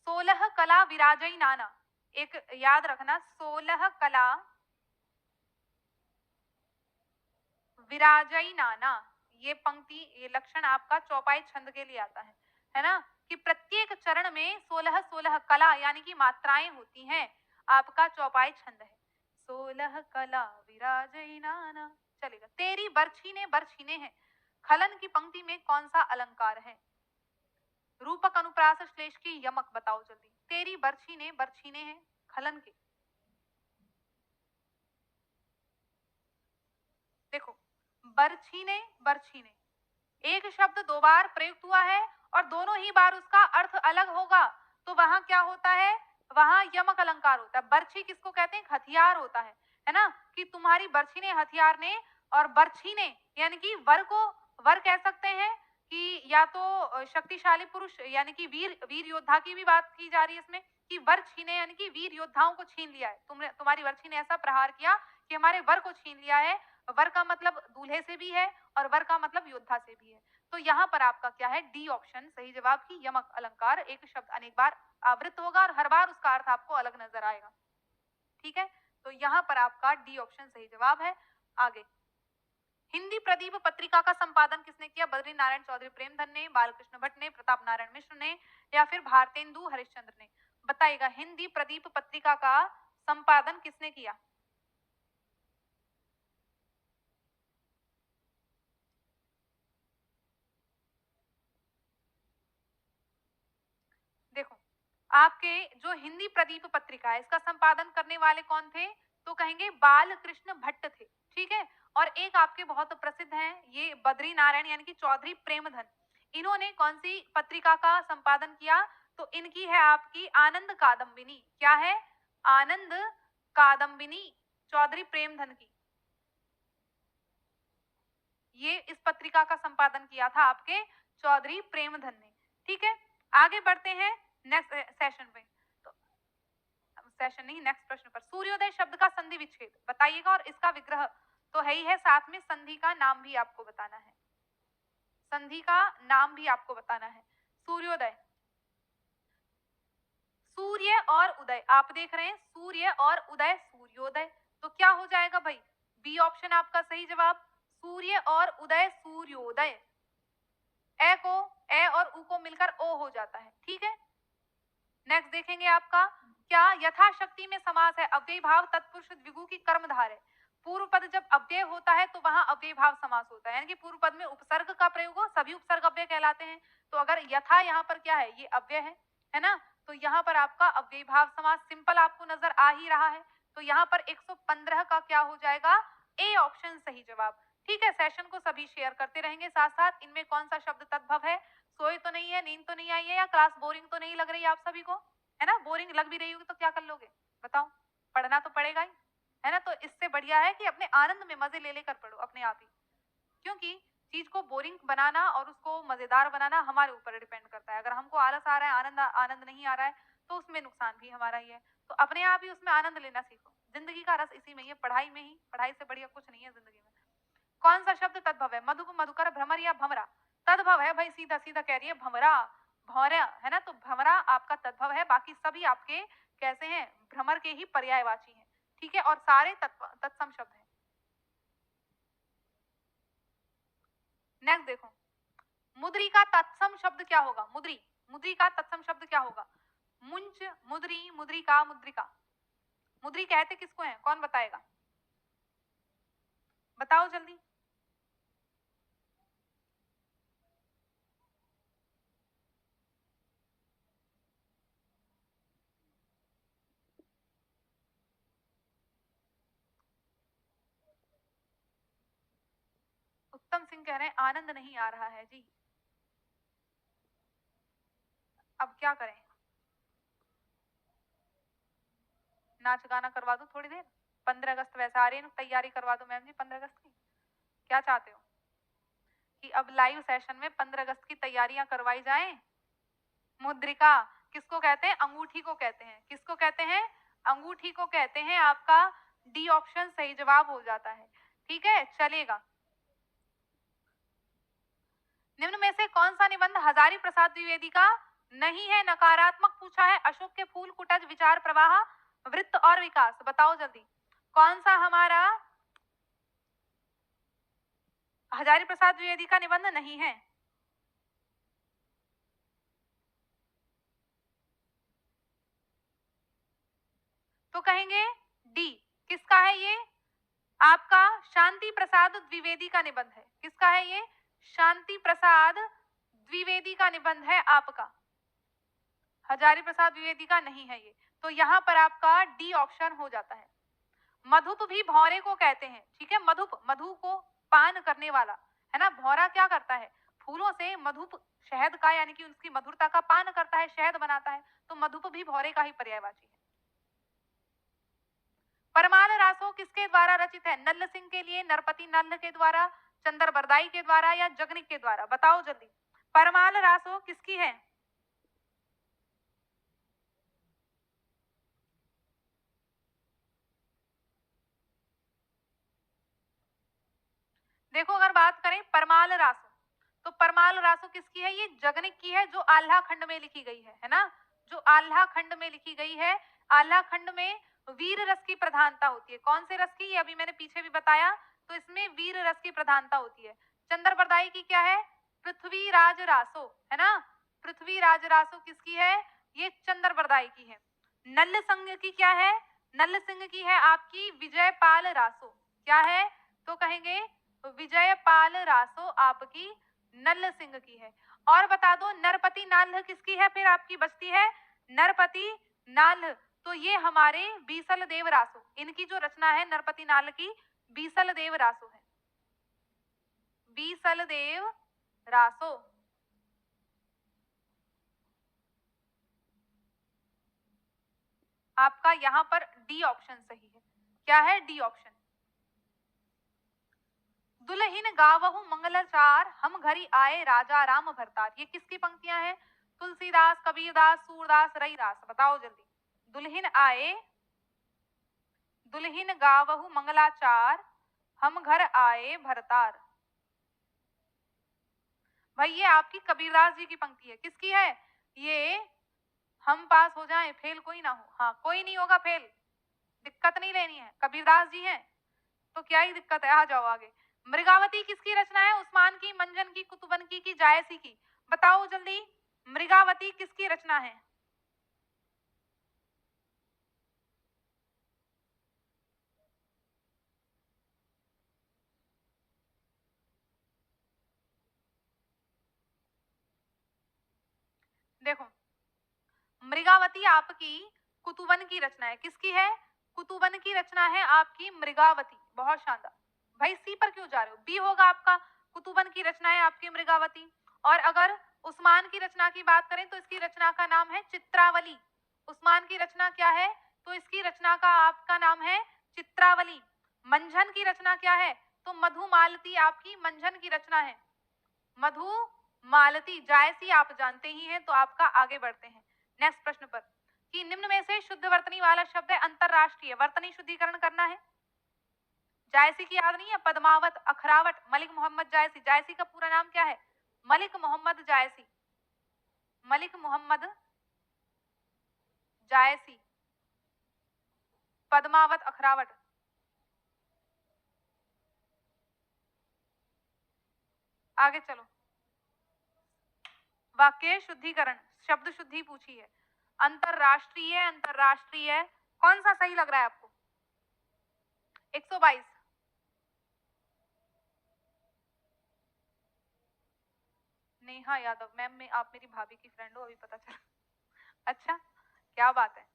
सोलह कला विराजई नाना, एक याद रखना, 16 कला विराजई नाना, ये पंक्ति, ये लक्षण आपका चौपाई छंद के लिए आता है ना, कि प्रत्येक चरण में 16 कला यानी कि मात्राएं होती हैं। आपका चौपाई छंद है 16 कला विराजई नाना। चलेगा। तेरी बरछीने बरछीने हैं, खलन की पंक्ति में कौन सा अलंकार है? रूपक अनुप्रास श्लेष की यमक बताओ जल्दी। तेरी बरछीने बरछीने हैं, खलन के। देखो, बरछीने बरछीने एक शब्द दो बार प्रयुक्त हुआ है और दोनों ही बार उसका अर्थ अलग होगा, तो वहां क्या होता है? वहां यमक अलंकार होता है। बर्छी किसको कहते हैं? हथियार होता है ना, कि तुम्हारी बर्छी ने हथियार ने, और बर्छी ने यानी कि वर को वर कह सकते हैं, कि या तो शक्तिशाली पुरुष यानी कि वीर वीर योद्धा की भी बात की जा रही है इसमें, कि वर छीने यानी कि वीर योद्धाओं को छीन लिया है। तुम्हारी बर्छी ने ऐसा प्रहार किया कि हमारे वर को छीन लिया है। वर का मतलब दूल्हे से भी है और वर का मतलब योद्धा से भी है। तो यहाँ पर आपका क्या है? डी ऑप्शन सही जवाब की यमक अलंकार। एक शब्द अनेक बार आवृत होगा और हर बार उसका अर्थ आपको अलग नजर आएगा। ठीक है, तो यहाँ पर आपका डी ऑप्शन सही जवाब है। आगे, हिंदी प्रदीप पत्रिका का संपादन किसने किया? बद्री नारायण चौधरी प्रेमधन ने, बालकृष्ण भट्ट ने, प्रताप नारायण मिश्र ने, या फिर भारतेंदु हरिश्चंद्र ने? बताइएगा, हिंदी प्रदीप पत्रिका का संपादन किसने किया? देखो, आपके जो हिंदी प्रदीप पत्रिका है इसका संपादन करने वाले कौन थे? तो कहेंगे बाल कृष्ण भट्ट थे। ठीक है, और एक आपके बहुत प्रसिद्ध हैं ये बद्री नारायण यानी कि चौधरी प्रेमधन। इन्होंने कौन सी पत्रिका का संपादन किया? तो इनकी है आपकी आनंद कादम्बिनी। क्या है? आनंद कादम्बिनी, चौधरी प्रेमधन की। ये इस पत्रिका का संपादन किया था आपके चौधरी प्रेमधन ने। ठीक है, आगे बढ़ते हैं नेक्स्ट सेशन पे। तो सेशन नहीं, नेक्स्ट प्रश्न पर। सूर्योदय शब्द का संधि विच्छेद बताइएगा, और इसका विग्रह तो है ही है, साथ में संधि का नाम भी आपको बताना है। संधि का नाम भी आपको बताना है। सूर्योदय, सूर्य और उदय, आप देख रहे हैं सूर्य और उदय, सूर्योदय। तो क्या हो जाएगा भाई? बी ऑप्शन आपका सही जवाब, सूर्य और उदय सूर्योदय। ए और उ को मिलकर ओ हो जाता है। ठीक है, नेक्स्ट देखेंगे आपका, क्या यथाशक्ति में समास है? अव्ययी भाव तत्पुरुष द्विगु की कर्मधार है। पूर्व पद जब अव्यय होता है तो वहां अव्ययी भाव समास होता है, यानी कि पूर्व पद में उपसर्ग का प्रयोग हो, सभी उपसर्ग अव्यय कहलाते हैं। तो अगर यथा यहाँ पर क्या है? ये अव्यय है ना, तो यहाँ पर आपका अव्ययी भाव समास सिंपल आपको नजर आ ही रहा है। तो यहाँ पर 115 का क्या हो जाएगा? ए ऑप्शन सही जवाब। ठीक है, सेशन को सभी शेयर करते रहेंगे साथ साथ। इनमें कौन सा शब्द तद्भव है? सोए तो नहीं है, नींद तो नहीं आई है, या क्लास बोरिंग तो नहीं लग रही है आप सभी को? है ना, बोरिंग लग भी रही होगी तो क्या कर लोगे बताओ? पढ़ना तो पड़ेगा ही, है ना। तो इससे बढ़िया है कि अपने आनंद में मजे ले लेकर पढ़ो अपने आप ही, क्योंकि चीज को बोरिंग बनाना और उसको मजेदार बनाना हमारे ऊपर डिपेंड करता है। अगर हमको आलस आ रहा है, आनंद आनंद नहीं आ रहा है, तो उसमें नुकसान भी हमारा ही है। तो अपने आप ही उसमें आनंद लेना सीखो। जिंदगी का रस इसी में ही है, पढ़ाई में ही। पढ़ाई से बढ़िया कुछ नहीं है जिंदगी में। कौन सा शब्द तद्भव है? मधुप, मधुकर, भ्रमर या भमरा? तद्भव है भाई, सीधा सीधा कह रही है भमरा, भौरा, है ना। तो भमरा आपका तद्भव है, बाकी सभी आपके कैसे हैं? भ्रमर के ही पर्यायवाची हैं। ठीक है, और सारे तत्सम शब्द हैं। नेक्स्ट देखो, मुद्री का तत्सम शब्द क्या होगा? मुद्री, मुद्री का तत्सम शब्द क्या होगा? मुंच, मुद्री, मुद्रिका, मुद्रिका। मुद्री कहते किसको है? कौन बताएगा? बताओ जल्दी। उत्तम सिंह कह रहे हैं आनंद नहीं आ रहा है जी। अब क्या करें? नाच गाना करवा दूं थोड़ी देर? 15 अगस्त वैसे आ रही है, तैयारी करवा दो मैम जी 15 अगस्त की। क्या चाहते हो कि अब लाइव सेशन में 15 अगस्त की तैयारियां करवाई जाएं? मुद्रिका किसको कहते हैं? अंगूठी को कहते हैं। किसको कहते हैं? अंगूठी को कहते हैं। आपका डी ऑप्शन सही जवाब हो जाता है। ठीक है, चलेगा। निम्न में से कौन सा निबंध हजारी प्रसाद द्विवेदी का नहीं है? नकारात्मक पूछा है। अशोक के फूल, कुटज, विचार प्रवाह, वृत्त और विकास। बताओ जल्दी कौन सा हमारा हजारी प्रसाद द्विवेदी का निबंध नहीं है? तो कहेंगे डी। किसका है ये? आपका शांति प्रसाद द्विवेदी का निबंध है। किसका है ये? शांति प्रसाद द्विवेदी का निबंध है आपका। हजारी प्रसाद द्विवेदी का नहीं है ये। तो यहां पर आपका डी ऑप्शन हो जाता है। मधुप भी भौरे को कहते हैं। ठीक है, मधुप, मधु को पान करने वाला, है ना। भौरा क्या करता है? फूलों से मधुप शहद का, यानी कि उसकी मधुरता का पान करता है, शहद बनाता है। तो मधुप भी भौरे का ही पर्यायवाची है। परमाल रासो किसके द्वारा रचित है? नल्ल सिंह के लिए, नरपति नल्ल के द्वारा, चंद्र बरदाई के द्वारा या जगनिक के द्वारा? बताओ जल्दी परमाल रासो किसकी है? देखो अगर बात करें परमाल रासो, तो परमाल रासो किसकी है? ये जगनिक की है, जो आल्हा खंड में लिखी गई है ना। जो आल्हा खंड में लिखी गई है। आल्हा खंड में वीर रस की प्रधानता होती है। कौन से रस की? ये अभी मैंने पीछे भी बताया। तो इसमें वीर रस की प्रधानता होती है। चंद्र बरदाई की क्या है? पृथ्वी राज रासो, है ना। पृथ्वी राज रासो किसकी है? ये चंद्र बरदाई की है। नल्ल सिंह की क्या है? नल्ल सिंह की है आपकी विजयपाल रासो। क्या है? तो कहेंगे विजयपाल रासो आपकी नल्ल सिंह की है। और बता दो नरपति नाल्ह किसकी है? फिर आपकी बचती है नरपति नाल्ह। तो ये हमारे बीसल देव रासो, इनकी जो रचना है नरपति नाल्ह की, बीसल देव रासो है। बीसल देव रासो। आपका यहां पर डी ऑप्शन सही है। क्या है? D option. दुल्हिन गावहु मंगलाचार, हम घरी आए राजा राम भरतार। ये किसकी पंक्तियां हैं? तुलसीदास, कबीरदास, सूरदास, रईदास। बताओ जल्दी। दुल्हिन आए, दुल्हिन गावहु मंगलाचार, हम घर आए भरतार। भाई ये आपकी कबीरदास जी की पंक्ति है। किसकी है ये? हम पास हो जाएं, फेल कोई ना हो। हाँ, कोई नहीं होगा फेल, दिक्कत नहीं लेनी है। कबीरदास जी हैं तो क्या ही दिक्कत है, आ जाओ आगे। मृगावती किसकी रचना है? उस्मान की, मंजन की, कुतुबनकी की, जायसी की? बताओ जल्दी मृगावती किसकी रचना है? देखो मृगावती आपकी कुतुबन की रचना है। किसकी है? कुतुबन की रचना है आपकी मृगावती। बहुत शानदार। भाई सी पर क्यों जा रहे हो? बी होगा आपका। कुतुबन की रचना है आपकी मृगावती। और अगर उस्मान की रचना की बात करें तो इसकी रचना का नाम है चित्रावली। उस्मान की रचना क्या है? तो इसकी रचना का आपका नाम है चित्रावली। मंझन की रचना क्या है? तो मधुमालती आपकी मंझन की रचना है। मधु मालती। जायसी आप जानते ही हैं, तो आपका आगे बढ़ते हैं नेक्स्ट प्रश्न पर कि निम्न में से शुद्ध वर्तनी वाला शब्द है अंतरराष्ट्रीय। वर्तनी शुद्धिकरण करना है। जायसी की याद नहीं है? पद्मावत, अखरावट, मलिक मोहम्मद जायसी। जायसी का पूरा नाम क्या है? मलिक मोहम्मद जायसी। मलिक मोहम्मद जायसी, पद्मावत, अखरावट। आगे चलो। वाक्य शुद्धिकरण, शब्द शुद्धि पूछी है। अंतरराष्ट्रीय, अंतरराष्ट्रीय कौन सा सही लग रहा है आपको? 122। नेहा यादव मैम, में आप मेरी भाभी की फ्रेंड हो, अभी पता चला। अच्छा, क्या बात है।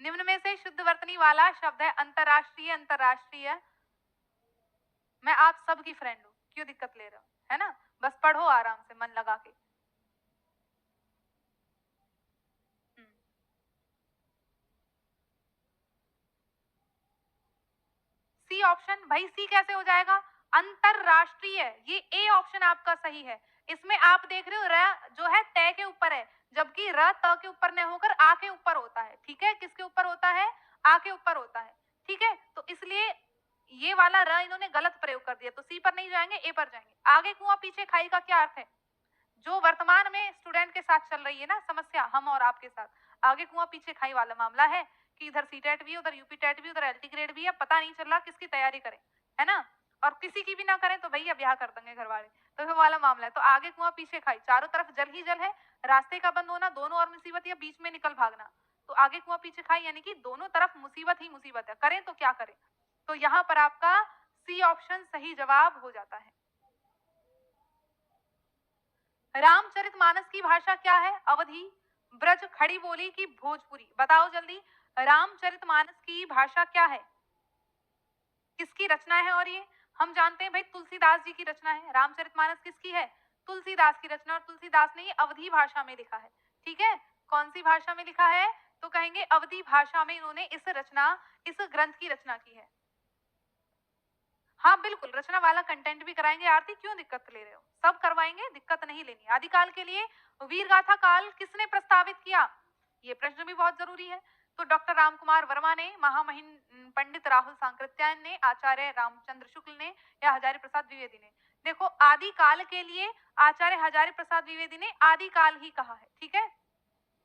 निम्न में से शुद्ध वर्तनी वाला शब्द है अंतरराष्ट्रीय। अंतरराष्ट्रीय, मैं आप सबकी फ्रेंड हूँ, क्यों दिक्कत ले रहे हो, है ना। बस पढ़ो आराम से मन लगा के। ऑप्शन। भाई सी कैसे हो जाएगा, अंतरराष्ट्रीय, ये ए ऑप्शन आपका सही है। इसमें आप देख रहे हो र जो है तय के ऊपर है, जबकि र त के ऊपर न होकर आ के ऊपर होता है। ठीक है, किसके ऊपर होता है, आ के ऊपर होता है। ठीक है, तो इसलिए ये वाला र इन्होंने गलत प्रयोग कर दिया, तो सी पर नहीं जाएंगे, ए पर जाएंगे। आगे कुआं पीछे खाई का क्या अर्थ है, जो वर्तमान में स्टूडेंट के साथ चल रही है ना समस्या, हम और आपके साथ, आगे कुआं पीछे खाई वाला मामला है कि इधर सीटेट भी है, उधर यूपी टेट भी, उधर एलटी ग्रेड भी है, पता नहीं चल रहा किसकी तैयारी करें, है ना। और किसी की भी ना करें तो भैया ब्याह कर देंगे घर वाले, तो वो वाला मामला है। तो आगे कुआं पीछे खाई, चारों तरफ जल ही जल है, रास्ते का बंद होना, दोनों और मुसीबत, या बीच में निकल भागना। तो आगे कुआं पीछे खाई यानी कि दोनों तरफ मुसीबत ही मुसीबत है, करें तो क्या करें। तो यहाँ पर आपका सी ऑप्शन सही जवाब हो जाता है। रामचरितमानस की भाषा क्या है, अवधी, ब्रज, खड़ी बोली की भोजपुरी, बताओ जल्दी। रामचरितमानस की भाषा क्या है, किसकी रचना है, और ये हम जानते हैं भाई तुलसीदास जी की रचना है। रामचरितमानस किसकी है, तुलसीदास की रचना, और तुलसीदास ने ये अवधी भाषा में लिखा है। ठीक है, कौन सी भाषा में लिखा है, तो कहेंगे अवधी भाषा में इन्होंने इस ग्रंथ की रचना की है। हाँ बिल्कुल, रचना वाला कंटेंट भी कराएंगे आरती, क्यों दिक्कत ले रहे हो, सब करवाएंगे, दिक्कत नहीं लेनी। आदिकाल के लिए वीर गाथा काल किसने प्रस्तावित किया, ये प्रश्न भी बहुत जरूरी है। तो डॉक्टर रामकुमार वर्मा ने, महामहिम पंडित राहुल सांकृत्यायन ने, आचार्य रामचंद्र शुक्ल ने, या हजारी प्रसाद द्विवेदी ने। देखो आदिकाल के लिए आचार्य हजारी प्रसाद द्विवेदी ने आदिकाल ही कहा है। ठीक है,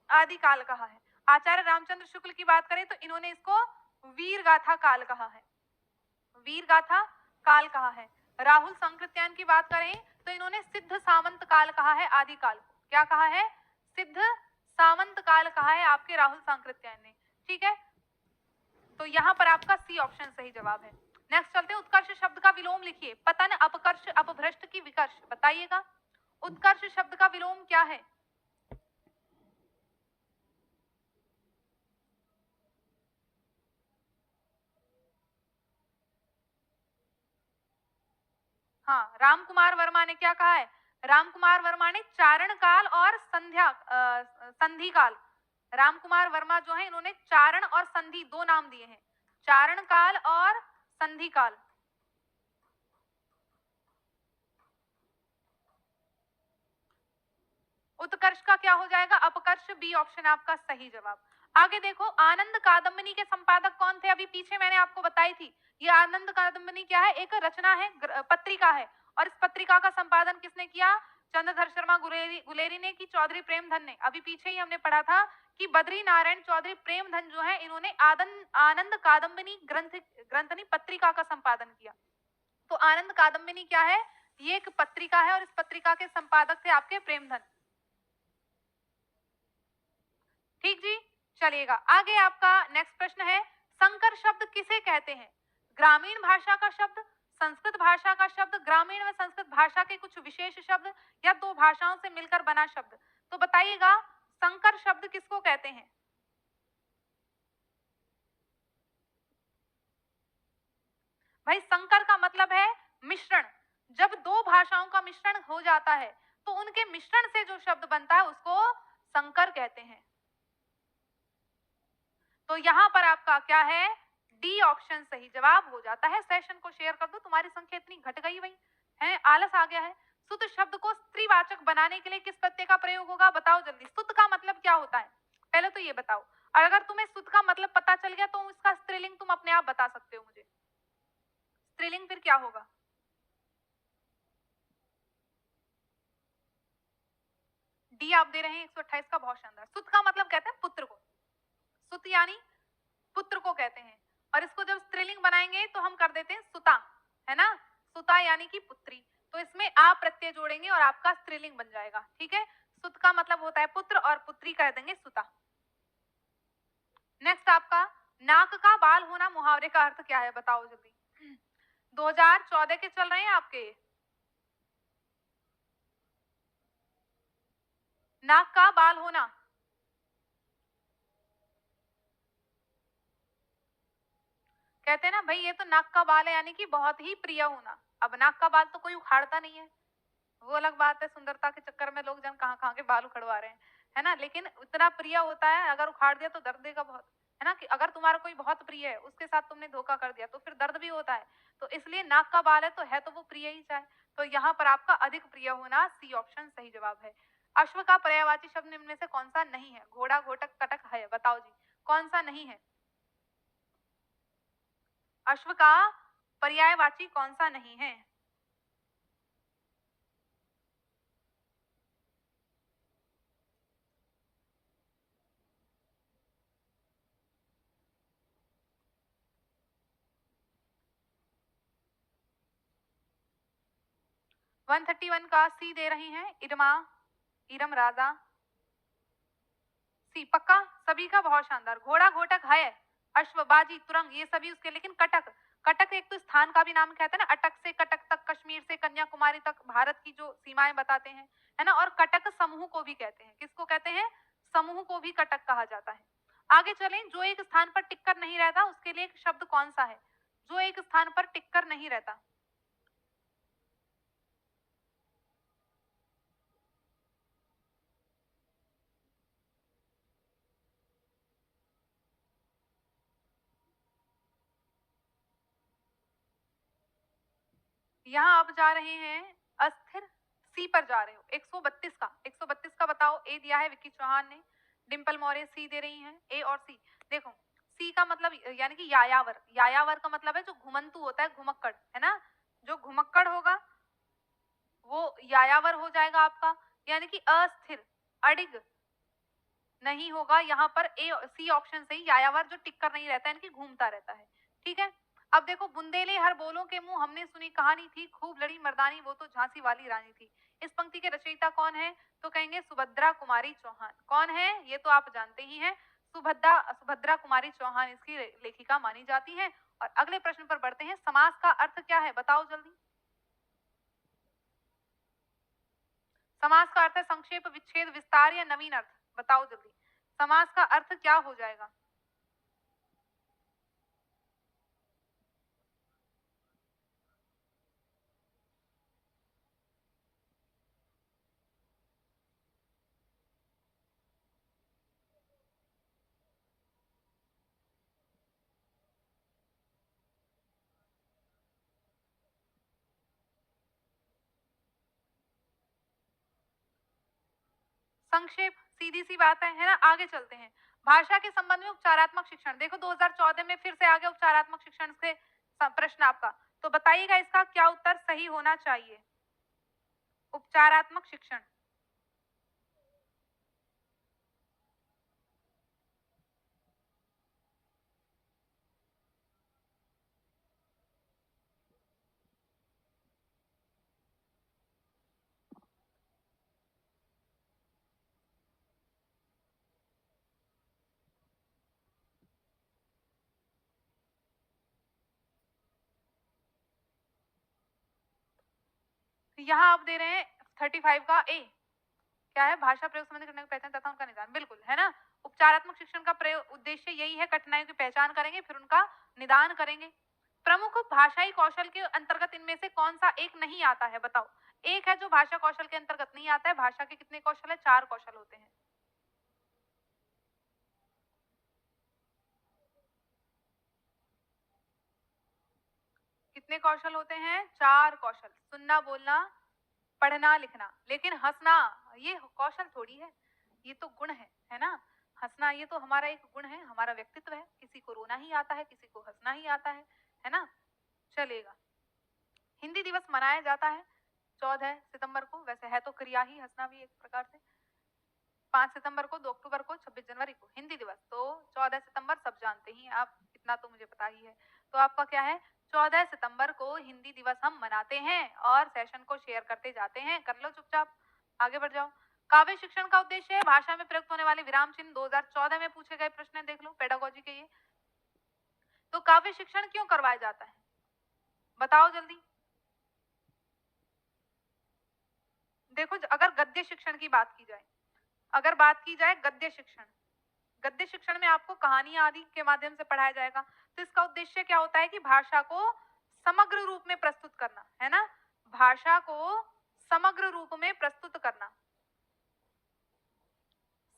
आदिकाल कहा है। आचार्य रामचंद्र शुक्ल की बात करें तो इन्होंने इसको वीर गाथा काल कहा है, वीर गाथा काल कहा है। राहुल सांकृत्यायन की बात करें तो इन्होंने सिद्ध सामंत काल कहा है, आदिकाल को क्या कहा है, सिद्ध सामंत काल कहा है आपके राहुल सांकृत्यायन ने। ठीक है, तो यहां पर आपका सी ऑप्शन सही जवाब है। नेक्स्ट चलते हैं, उत्कर्ष शब्द का विलोम लिखिए। पतन, अपकर्ष, अपभ्रष्ट की विकर्ष, बताइएगा उत्कर्ष शब्द का विलोम क्या है। हाँ, रामकुमार वर्मा ने क्या कहा है, रामकुमार वर्मा ने चारण काल और संधि काल, रामकुमार वर्मा जो है इन्होंने चारण और संधि दो नाम दिए हैं, चारण काल और संधि काल। उत्कर्ष का क्या हो जाएगा, अपकर्ष, बी ऑप्शन आपका सही जवाब। आगे देखो, आनंद कादम्बनी के संपादक कौन थे, अभी पीछे मैंने आपको बताई थी। ये आनंद कादम्बनी क्या है, एक रचना है, पत्रिका है, और इस पत्रिका का संपादन किसने किया, चंद्रधर शर्मा गुलेरी ने, की चौधरी प्रेमधन ने। अभी पीछे ही हमने पढ़ा था कि बद्री नारायण चौधरी प्रेमधन जो है इन्होंने आनंद कादम्बनी ग्रंथनी पत्रिका का संपादन किया। तो आनंद कादम्बनी क्या है, ये एक पत्रिका है, और इस पत्रिका के संपादक थे आपके प्रेमधन। ठीक जी, चलिएगा आगे। आपका नेक्स्ट प्रश्न है, संकर शब्द किसे कहते हैं, ग्रामीण भाषा का शब्द, संस्कृत भाषा का शब्द, ग्रामीण व संस्कृत भाषा के कुछ विशेष शब्द, या दो भाषाओं से मिलकर बना शब्द। तो बताइएगा संकर शब्द किसको कहते हैं। भाई संकर का मतलब है मिश्रण, जब दो भाषाओं का मिश्रण हो जाता है तो उनके मिश्रण से जो शब्द बनता है उसको संकर कहते हैं। तो यहां पर आपका क्या है, डी ऑप्शन सही जवाब हो जाता है। सेशन को शेयर कर दो, तुम्हारी संख्या इतनी घट गई भाई, है आलस आ गया है। सुत शब्द को स्त्रीवाचक बनाने के लिए किस प्रत्यय का प्रयोग होगा, बताओ जल्दी। सुत का मतलब क्या होता है, पहले तो ये बताओ। और अगर तुम्हें सुत का मतलब पता चल गया तो इसका स्त्रीलिंग तुम अपने आप बता सकते हो मुझे, स्त्रीलिंग फिर क्या होगा। डी आप दे रहे हैं 128 का, बहुत शानदार। सुत का मतलब कहते हैं पुत्र को, सुत यानी पुत्र को कहते हैं, और इसको जब स्त्रीलिंग बनाएंगे तो हम कर देते हैं सुता, है ना, सुता यानी कि पुत्री। तो इसमें आप प्रत्यय जोड़ेंगे और आपका स्त्रीलिंग बन जाएगा। ठीक है, सुत का मतलब होता है पुत्र, और पुत्री कह देंगे सुता। नेक्स्ट आपका, नाक का बाल होना मुहावरे का अर्थ क्या है, बताओ जल्दी। 2014 के चल रहे हैं आपके, नाक का बाल होना, कहते हैं ना भाई ये तो नाक का बाल है, यानी कि बहुत ही प्रिय होना। अब नाक का बाल तो कोई उखाड़ता नहीं है, वो अलग बात है, सुंदरता के चक्कर में लोग जन कहाँ कहाँ के बाल उखड़वा रहे हैं, है ना, लेकिन इतना प्रिय होता है, अगर उखाड़ दिया तो दर्द देगा बहुत, है ना, कि अगर तुम्हारा कोई बहुत प्रिय है उसके साथ तुमने धोखा कर दिया तो फिर दर्द भी होता है। तो इसलिए नाक का बाल है तो वो प्रिय ही चाहे। तो यहाँ पर आपका अधिक प्रिय होना सी ऑप्शन सही जवाब है। अश्व का पर्यायवाची शब्द निम्न में से कौन सा नहीं है? घोड़ा, घोटक, कटक है, बताओ जी कौन सा नहीं है? अश्व का पर्यायवाची कौन सा नहीं है? वन 131 का सी दे रही हैं, इरमा, इरम राजा, सी पक्का सभी का, बहुत शानदार। घोड़ा, घोटक है, अश्व, बाजी, तुरंग ये सभी उसके, लेकिन कटक, कटक एक तो स्थान का भी नाम कहते हैं ना, अटक से कटक तक, कश्मीर से कन्याकुमारी तक भारत की जो सीमाएं बताते हैं, है ना। और कटक समूह को भी कहते हैं, किसको कहते हैं? समूह को भी कटक कहा जाता है। आगे चलें, जो एक स्थान पर टिककर नहीं रहता उसके लिए एक शब्द कौन सा है? जो एक स्थान पर टिककर नहीं रहता। यहाँ आप जा रहे हैं अस्थिर, सी पर जा रहे हो। 132 का, 132 का बताओ। ए दिया है विक्की चौहान ने, डिंपल मौर्य सी दे रही हैं, ए और सी। देखो सी का मतलब यानी कि यायावर, यायावर का मतलब है जो घुमंतु होता है, घुमक्कड़, है ना। जो घुमक्कड़ होगा वो यायावर हो जाएगा आपका, यानी कि अस्थिर, अडिग नहीं होगा यहाँ पर। ए सी ऑप्शन से ही यायावर जो टिक कर नहीं रहता है, इनकी घूमता रहता है। ठीक है। अब देखो, बुंदेले हर बोलों के मुंह, हमने सुनी कहानी थी, खूब लड़ी मर्दानी वो तो झांसी वाली रानी थी। इस पंक्ति के रचयिता कौन है? तो कहेंगे सुभद्रा कुमारी चौहान। कौन है? ये तो आप जानते ही हैं, सुभद्रा सुभद्रा कुमारी चौहान इसकी लेखिका मानी जाती है। और अगले प्रश्न पर बढ़ते हैं। समास का अर्थ क्या है? बताओ जल्दी। समास का अर्थ है संक्षेप, विच्छेद, विस्तार या नवीन अर्थ। बताओ जल्दी, समास का अर्थ क्या हो जाएगा? संक्षेप, सीधी सी बात है ना। आगे चलते हैं। भाषा के संबंध में उपचारात्मक शिक्षण, देखो 2014 में फिर से आ गया उपचारात्मक शिक्षण से प्रश्न आपका। तो बताइएगा इसका क्या उत्तर सही होना चाहिए? उपचारात्मक शिक्षण। यहाँ आप दे रहे हैं 35 का ए, क्या है? भाषा प्रयोग संबंधी घटना की पहचान तथा उनका निदान, बिल्कुल, है ना। उपचारात्मक शिक्षण का प्रयोग उद्देश्य यही है, कठिनाइयों की पहचान करेंगे फिर उनका निदान करेंगे। प्रमुख भाषाई कौशल के अंतर्गत इनमें से कौन सा एक नहीं आता है? बताओ। एक है जो भाषा कौशल के अंतर्गत नहीं आता है। भाषा के कितने कौशल है? 4 कौशल होते हैं। कितने कौशल होते हैं? 4 कौशल। सुनना, बोलना, पढ़ना, लिखना। लेकिन हंसना ये कौशल थोड़ी है, ये तो गुण है ना। हंसना ये तो हमारा एक गुण है, हमारा व्यक्तित्व है। किसी को रोना ही आता है, किसी को हंसना ही आता है ना। चलेगा। हिंदी दिवस मनाया जाता है 14 सितंबर को, वैसे है तो क्रिया ही हंसना भी एक प्रकार से। 5 सितंबर को, 2 अक्टूबर को, 26 जनवरी को हिंदी दिवस। तो 14 सितंबर सब जानते ही हैं आप, इतना तो मुझे पता ही है। तो आपका क्या है? 14 सितंबर को हिंदी दिवस हम मनाते हैं और सेशन को शेयर करते जाते हैं। कर लो चुपचाप, आगे बढ़ जाओ। काव्य शिक्षण का उद्देश्य है भाषा में प्रयुक्त होने वाले विराम चिन्ह। 2014 में पूछे गए प्रश्न है, देख लो पेडागोजी के ये। तो काव्य शिक्षण क्यों करवाया जाता है? बताओ जल्दी। देखो, अगर गद्य शिक्षण की बात की जाए, अगर बात की जाए गद्य शिक्षण, गद्य शिक्षण में आपको कहानियां आदि के माध्यम से पढ़ाया जाएगा। तो इसका उद्देश्य क्या होता है कि भाषा को समग्र रूप में प्रस्तुत करना, है ना। भाषा को समग्र रूप में प्रस्तुत करना,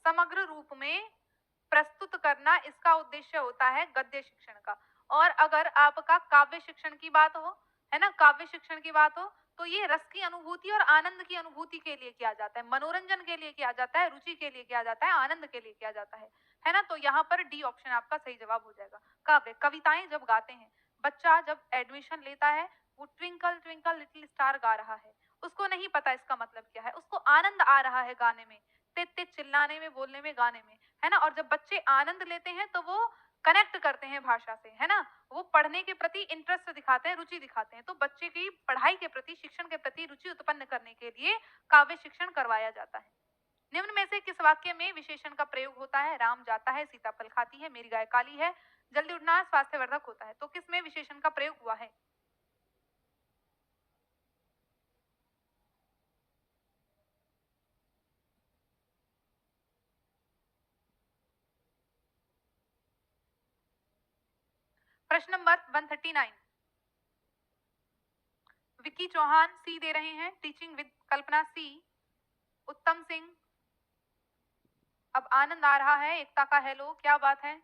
समग्र रूप में प्रस्तुत करना इसका उद्देश्य होता है गद्य शिक्षण का। और अगर आपका काव्य शिक्षण की बात हो, है ना, काव्य शिक्षण की बात हो, तो ये रस की अनुभूति और आनंद की अनुभूति के लिए किया जाता है, मनोरंजन के लिए किया जाता है, रुचि के लिए किया जाता है, आनंद के लिए किया जाता है ना। तो यहाँ पर डी ऑप्शन आपका सही जवाब हो जाएगा। काव्य, कविताएं जब गाते हैं, बच्चा जब एडमिशन लेता है, वो ट्विंकल ट्विंकल लिटिल स्टार गा रहा है, उसको नहीं पता इसका मतलब क्या है, उसको आनंद आ रहा है गाने में, तेज तेज चिल्लाने में, बोलने में, गाने में, है ना। और जब बच्चे आनंद लेते हैं तो वो कनेक्ट करते हैं भाषा से, है ना, वो पढ़ने के प्रति इंटरेस्ट दिखाते हैं, रुचि दिखाते हैं। तो बच्चे की पढ़ाई के प्रति, शिक्षण के प्रति रुचि उत्पन्न करने के लिए काव्य शिक्षण करवाया जाता है। निम्न में से किस वाक्य में विशेषण का प्रयोग होता है? राम जाता है, सीता फल खाती है, मेरी गाय काली है, जल्दी उठना स्वास्थ्यवर्धक होता है। तो किस में विशेषण का प्रयोग हुआ है? प्रश्न नंबर 139, विक्की चौहान सी दे रहे हैं, टीचिंग विद कल्पना सी, उत्तम सिंह, अब आनंद आ रहा है, एकता का हेलो, क्या बात है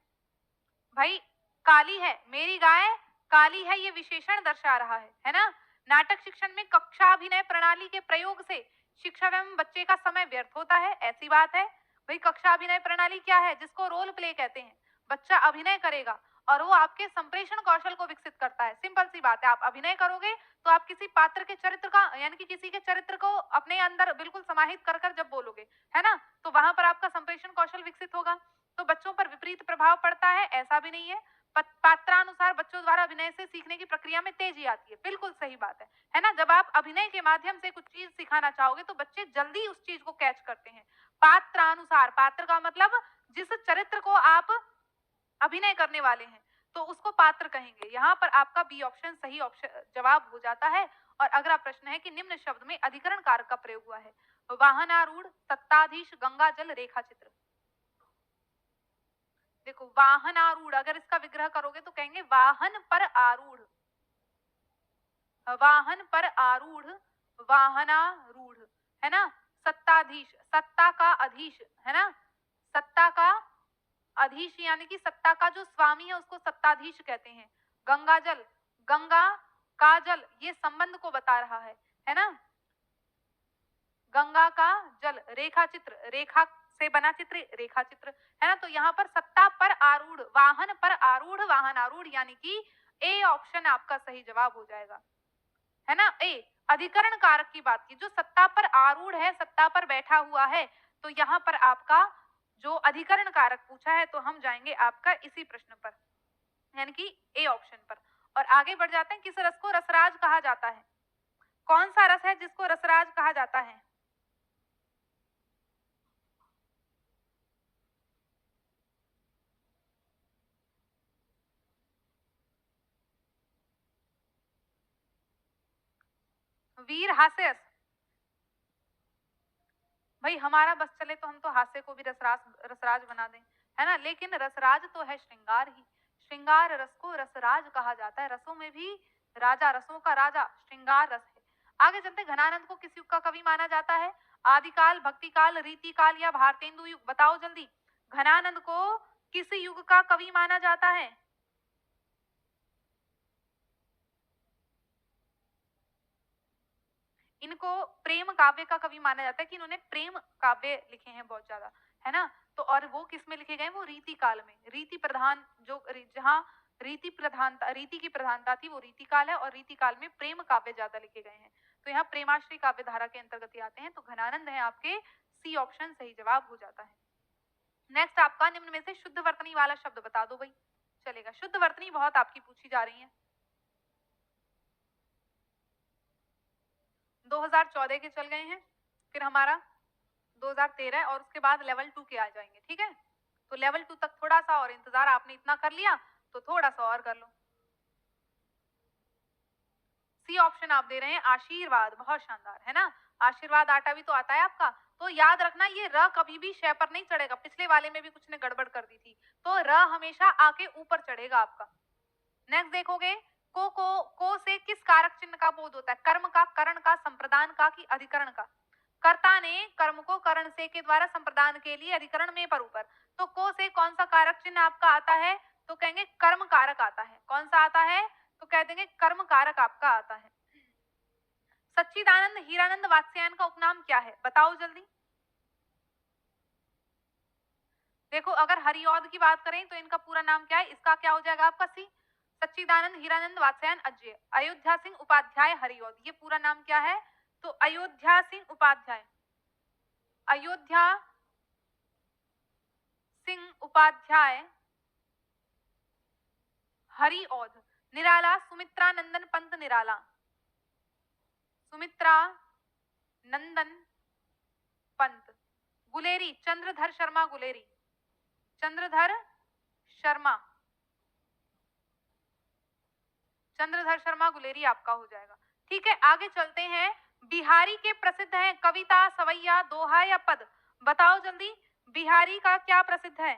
भाई? काली है, मेरी गाय काली है, ये विशेषण दर्शा रहा है ना। नाटक शिक्षण में कक्षा अभिनय प्रणाली के प्रयोग से शिक्षक एवं बच्चे का समय व्यर्थ होता है, ऐसी बात है भाई। कक्षा अभिनय प्रणाली क्या है? जिसको रोल प्ले कहते हैं। बच्चा अभिनय करेगा और वो आपके संप्रेषण कौशल को विकसित करता है। सिंपल सी बात है, आप अभिनय करोगे तो आप किसी पात्र के चरित्र का, यानी कि किसी के चरित्र को अपने अंदर बिल्कुल समाहित कर कर जब बोलोगे, है ना, तो वहां पर आपका संप्रेषण कौशल विकसित होगा। तो बच्चों पर विपरीत प्रभाव पड़ता है, ऐसा भी नहीं है। पात्रानुसार बच्चों द्वारा अभिनय से सीखने की प्रक्रिया में तेजी आती है, बिल्कुल सही बात है ना। जब आप अभिनय के माध्यम से कुछ चीज सिखाना चाहोगे तो बच्चे जल्दी उस चीज को कैच करते हैं। पात्रानुसार, पात्र का मतलब जिस चरित्र को आप अभिनय करने वाले हैं, तो उसको पात्र कहेंगे। यहाँ पर आपका बी ऑप्शन सही ऑप्शन जवाब हो जाता है। और अगला प्रश्न है कि निम्न शब्द में अधिकरण कारक का प्रयोग हुआ है? वाहनारूढ़, सत्ताधीश, गंगा जल, रेखा चित्र। देखो, वाहन आरूढ़, अगर इसका विग्रह करोगे तो कहेंगे वाहन पर आरूढ़, वाहन पर आरूढ़, वाहनारूढ़, है ना। सत्ताधीश, सत्ता का अधीश, है ना, सत्ता का अधीश, यानी कि सत्ता का जो स्वामी है उसको सत्ताधीश कहते हैं। गंगा जल, गंगा का जल, ये संबंध को बता रहा है ना। गंगा का जल, रेखा चित्र, रेखा से बना चित्र, रेखा चित्र, है ना। तो यहाँ पर सत्ता पर आरूढ़, वाहन पर आरूढ़, वाहन आरूढ़, यानी कि ए ऑप्शन आपका सही जवाब हो जाएगा, है ना। ए, अधिकरण कारक की बात की, जो सत्ता पर आरूढ़ है, सत्ता पर बैठा हुआ है, तो यहाँ पर आपका जो अधिकरण कारक पूछा है, तो हम जाएंगे आपका इसी प्रश्न पर, यानी कि ए ऑप्शन पर। और आगे बढ़ जाते हैं, किस रस को रसराज कहा जाता है? कौन सा रस है जिसको रसराज कहा जाता है? वीर हास्य रस। भाई हमारा बस चले तो हम तो हास्य को भी रसराज, रसराज बना दें, है ना। लेकिन रसराज तो है श्रृंगार ही, श्रृंगार रस को रसराज कहा जाता है। रसों में भी राजा, रसों का राजा श्रृंगार रस है। आगे चलते, घनानंद को किस युग का कवि माना जाता है? आदिकाल, भक्तिकाल, रीतिकाल या भारतेंदु युग? बताओ जल्दी, घनानंद को किस युग का कवि माना जाता है? इनको प्रेम काव्य का कवि माना जाता है कि इन्होंने प्रेम काव्य लिखे हैं बहुत ज्यादा, है ना। तो और वो किस में लिखे गए? वो रीति काल में, रीति प्रधान, जो जहाँ रीति प्रधानता, रीति की प्रधानता थी, वो रीति काल है। और रीति काल में प्रेम काव्य ज्यादा लिखे गए हैं, तो यहाँ प्रेमाश्री काव्य धारा के अंतर्गत आते हैं। तो घनानंद है आपके, सी ऑप्शन सही जवाब हो जाता है। नेक्स्ट आपका, निम्न में से शुद्ध वर्तनी वाला शब्द बता दो भाई, चलेगा। शुद्ध वर्तनी बहुत आपकी पूछी जा रही है। 2014 के चल गए हैं, फिर हमारा 2013 और उसके बाद लेवल 2 के आ जाएंगे, ठीक है। तो लेवल 2 तक थोड़ा सा और इंतजार, आपने इतना कर लिया तो थोड़ा सा और कर लो। सी ऑप्शन आप दे रहे हैं, आशीर्वाद, बहुत शानदार, है ना। आशीर्वाद आटा भी तो आता है आपका। तो याद रखना, ये र कभी भी शय पर नहीं चढ़ेगा, पिछले वाले में भी कुछ ने गड़बड़ कर दी थी, तो र हमेशा आके ऊपर चढ़ेगा आपका। नेक्स्ट देखोगे, को से किस कारक चिन्ह का बोध होता है? कर्म का, करण का, संप्रदान का, कि अधिकरण का? कर्ता ने कर्म को करण से के द्वारा संप्रदान के लिए अधिकरण में पर ऊपर। तो को से कौन सा कारक चिन्ह आपका आता है? तो कहेंगे कर्म कारक आता है। कौन सा आता है? तो कह देंगे कर्म कारक आपका आता है। सच्चिदानंद हीरानंद वात्स्यायन का उपनाम क्या है? बताओ जल्दी। देखो अगर हरिऔध की बात करें तो इनका पूरा नाम क्या है? इसका क्या हो जाएगा आपका? सी। सच्चिदानंद हीरानंद वात्स्यायन अजय। अयोध्या सिंह उपाध्याय हरिऔध, ये पूरा नाम क्या है? तो अयोध्या सिंह उपाध्याय। अयोध्या सिंह उपाध्याय हरिऔध। निराला सुमित्रा नंदन पंत निराला। सुमित्रा नंदन पंत। गुलेरी चंद्रधर शर्मा गुलेरी। चंद्रधर शर्मा। चंद्रधर शर्मा गुलेरी आपका हो जाएगा। ठीक है, आगे चलते हैं। बिहारी के प्रसिद्ध हैं कविता, सवैया, दोहा या पद? बताओ जल्दी, बिहारी का क्या प्रसिद्ध है?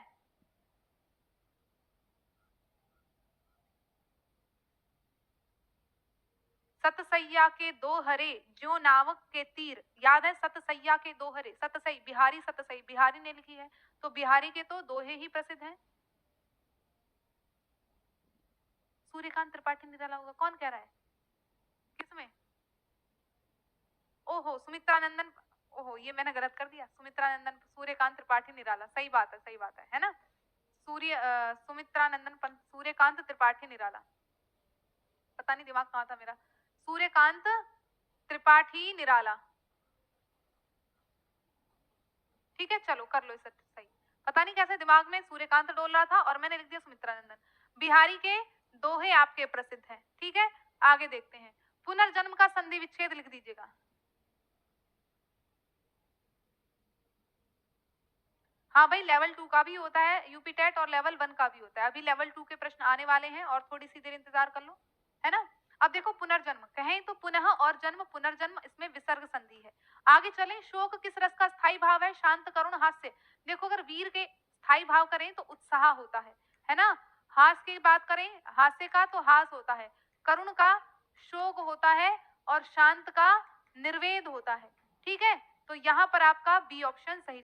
सतसैया के दो हरे ज्यो नावक के तीर। याद है सतसैया के दो हरे? सतसई बिहारी, सतसई बिहारी ने लिखी है। तो बिहारी के तो दोहे ही प्रसिद्ध हैं। सूर्यकांत त्रिपाठी निराला होगा, कौन कह रहा है? किसमें? ओहो सुमित्रानंदन, ओहो ये मैंने गलत कर दिया। सुमित्रानंदन सूर्यकांत त्रिपाठी निराला, सही बात है, सही बात है ना? सुमित्रानंदन पंत सूर्यकांत त्रिपाठी निराला। पता नहीं दिमाग कहाँ था मेरा। सूर्यकांत त्रिपाठी निराला। ठीक है चलो कर लो इसे सही। पता नहीं कैसे दिमाग में सूर्यकांत डोल रहा था और मैंने लिख दिया सुमित्रानंदन। बिहारी के दोहे आपके प्रसिद्ध हैं। ठीक है, आगे देखते हैं। पुनर्जन्म का संधि विच्छेद लिख दीजिएगा। हाँ भाई, लेवल 2 का भी होता है यूपी टेट और लेवल 1 का भी होता है। अभी लेवल 2 के प्रश्न आने वाले हैं और थोड़ी सी देर इंतजार कर लो, है ना? अब देखो पुनर्जन्म कहें तो पुनः और जन्म, पुनर्जन्म, इसमें विसर्ग संधि है। आगे चलें। शोक किस रस का स्थायी भाव है? शांत, करुण, हास्य। देखो अगर वीर के स्थायी भाव करें तो उत्साह होता है ना? हास्य की बात करें, हास्य का तो हास होता है, करुण का शोक होता है और शांत का निर्वेद होता है। ठीक है, तो यहाँ पर आपका बी ऑप्शन सही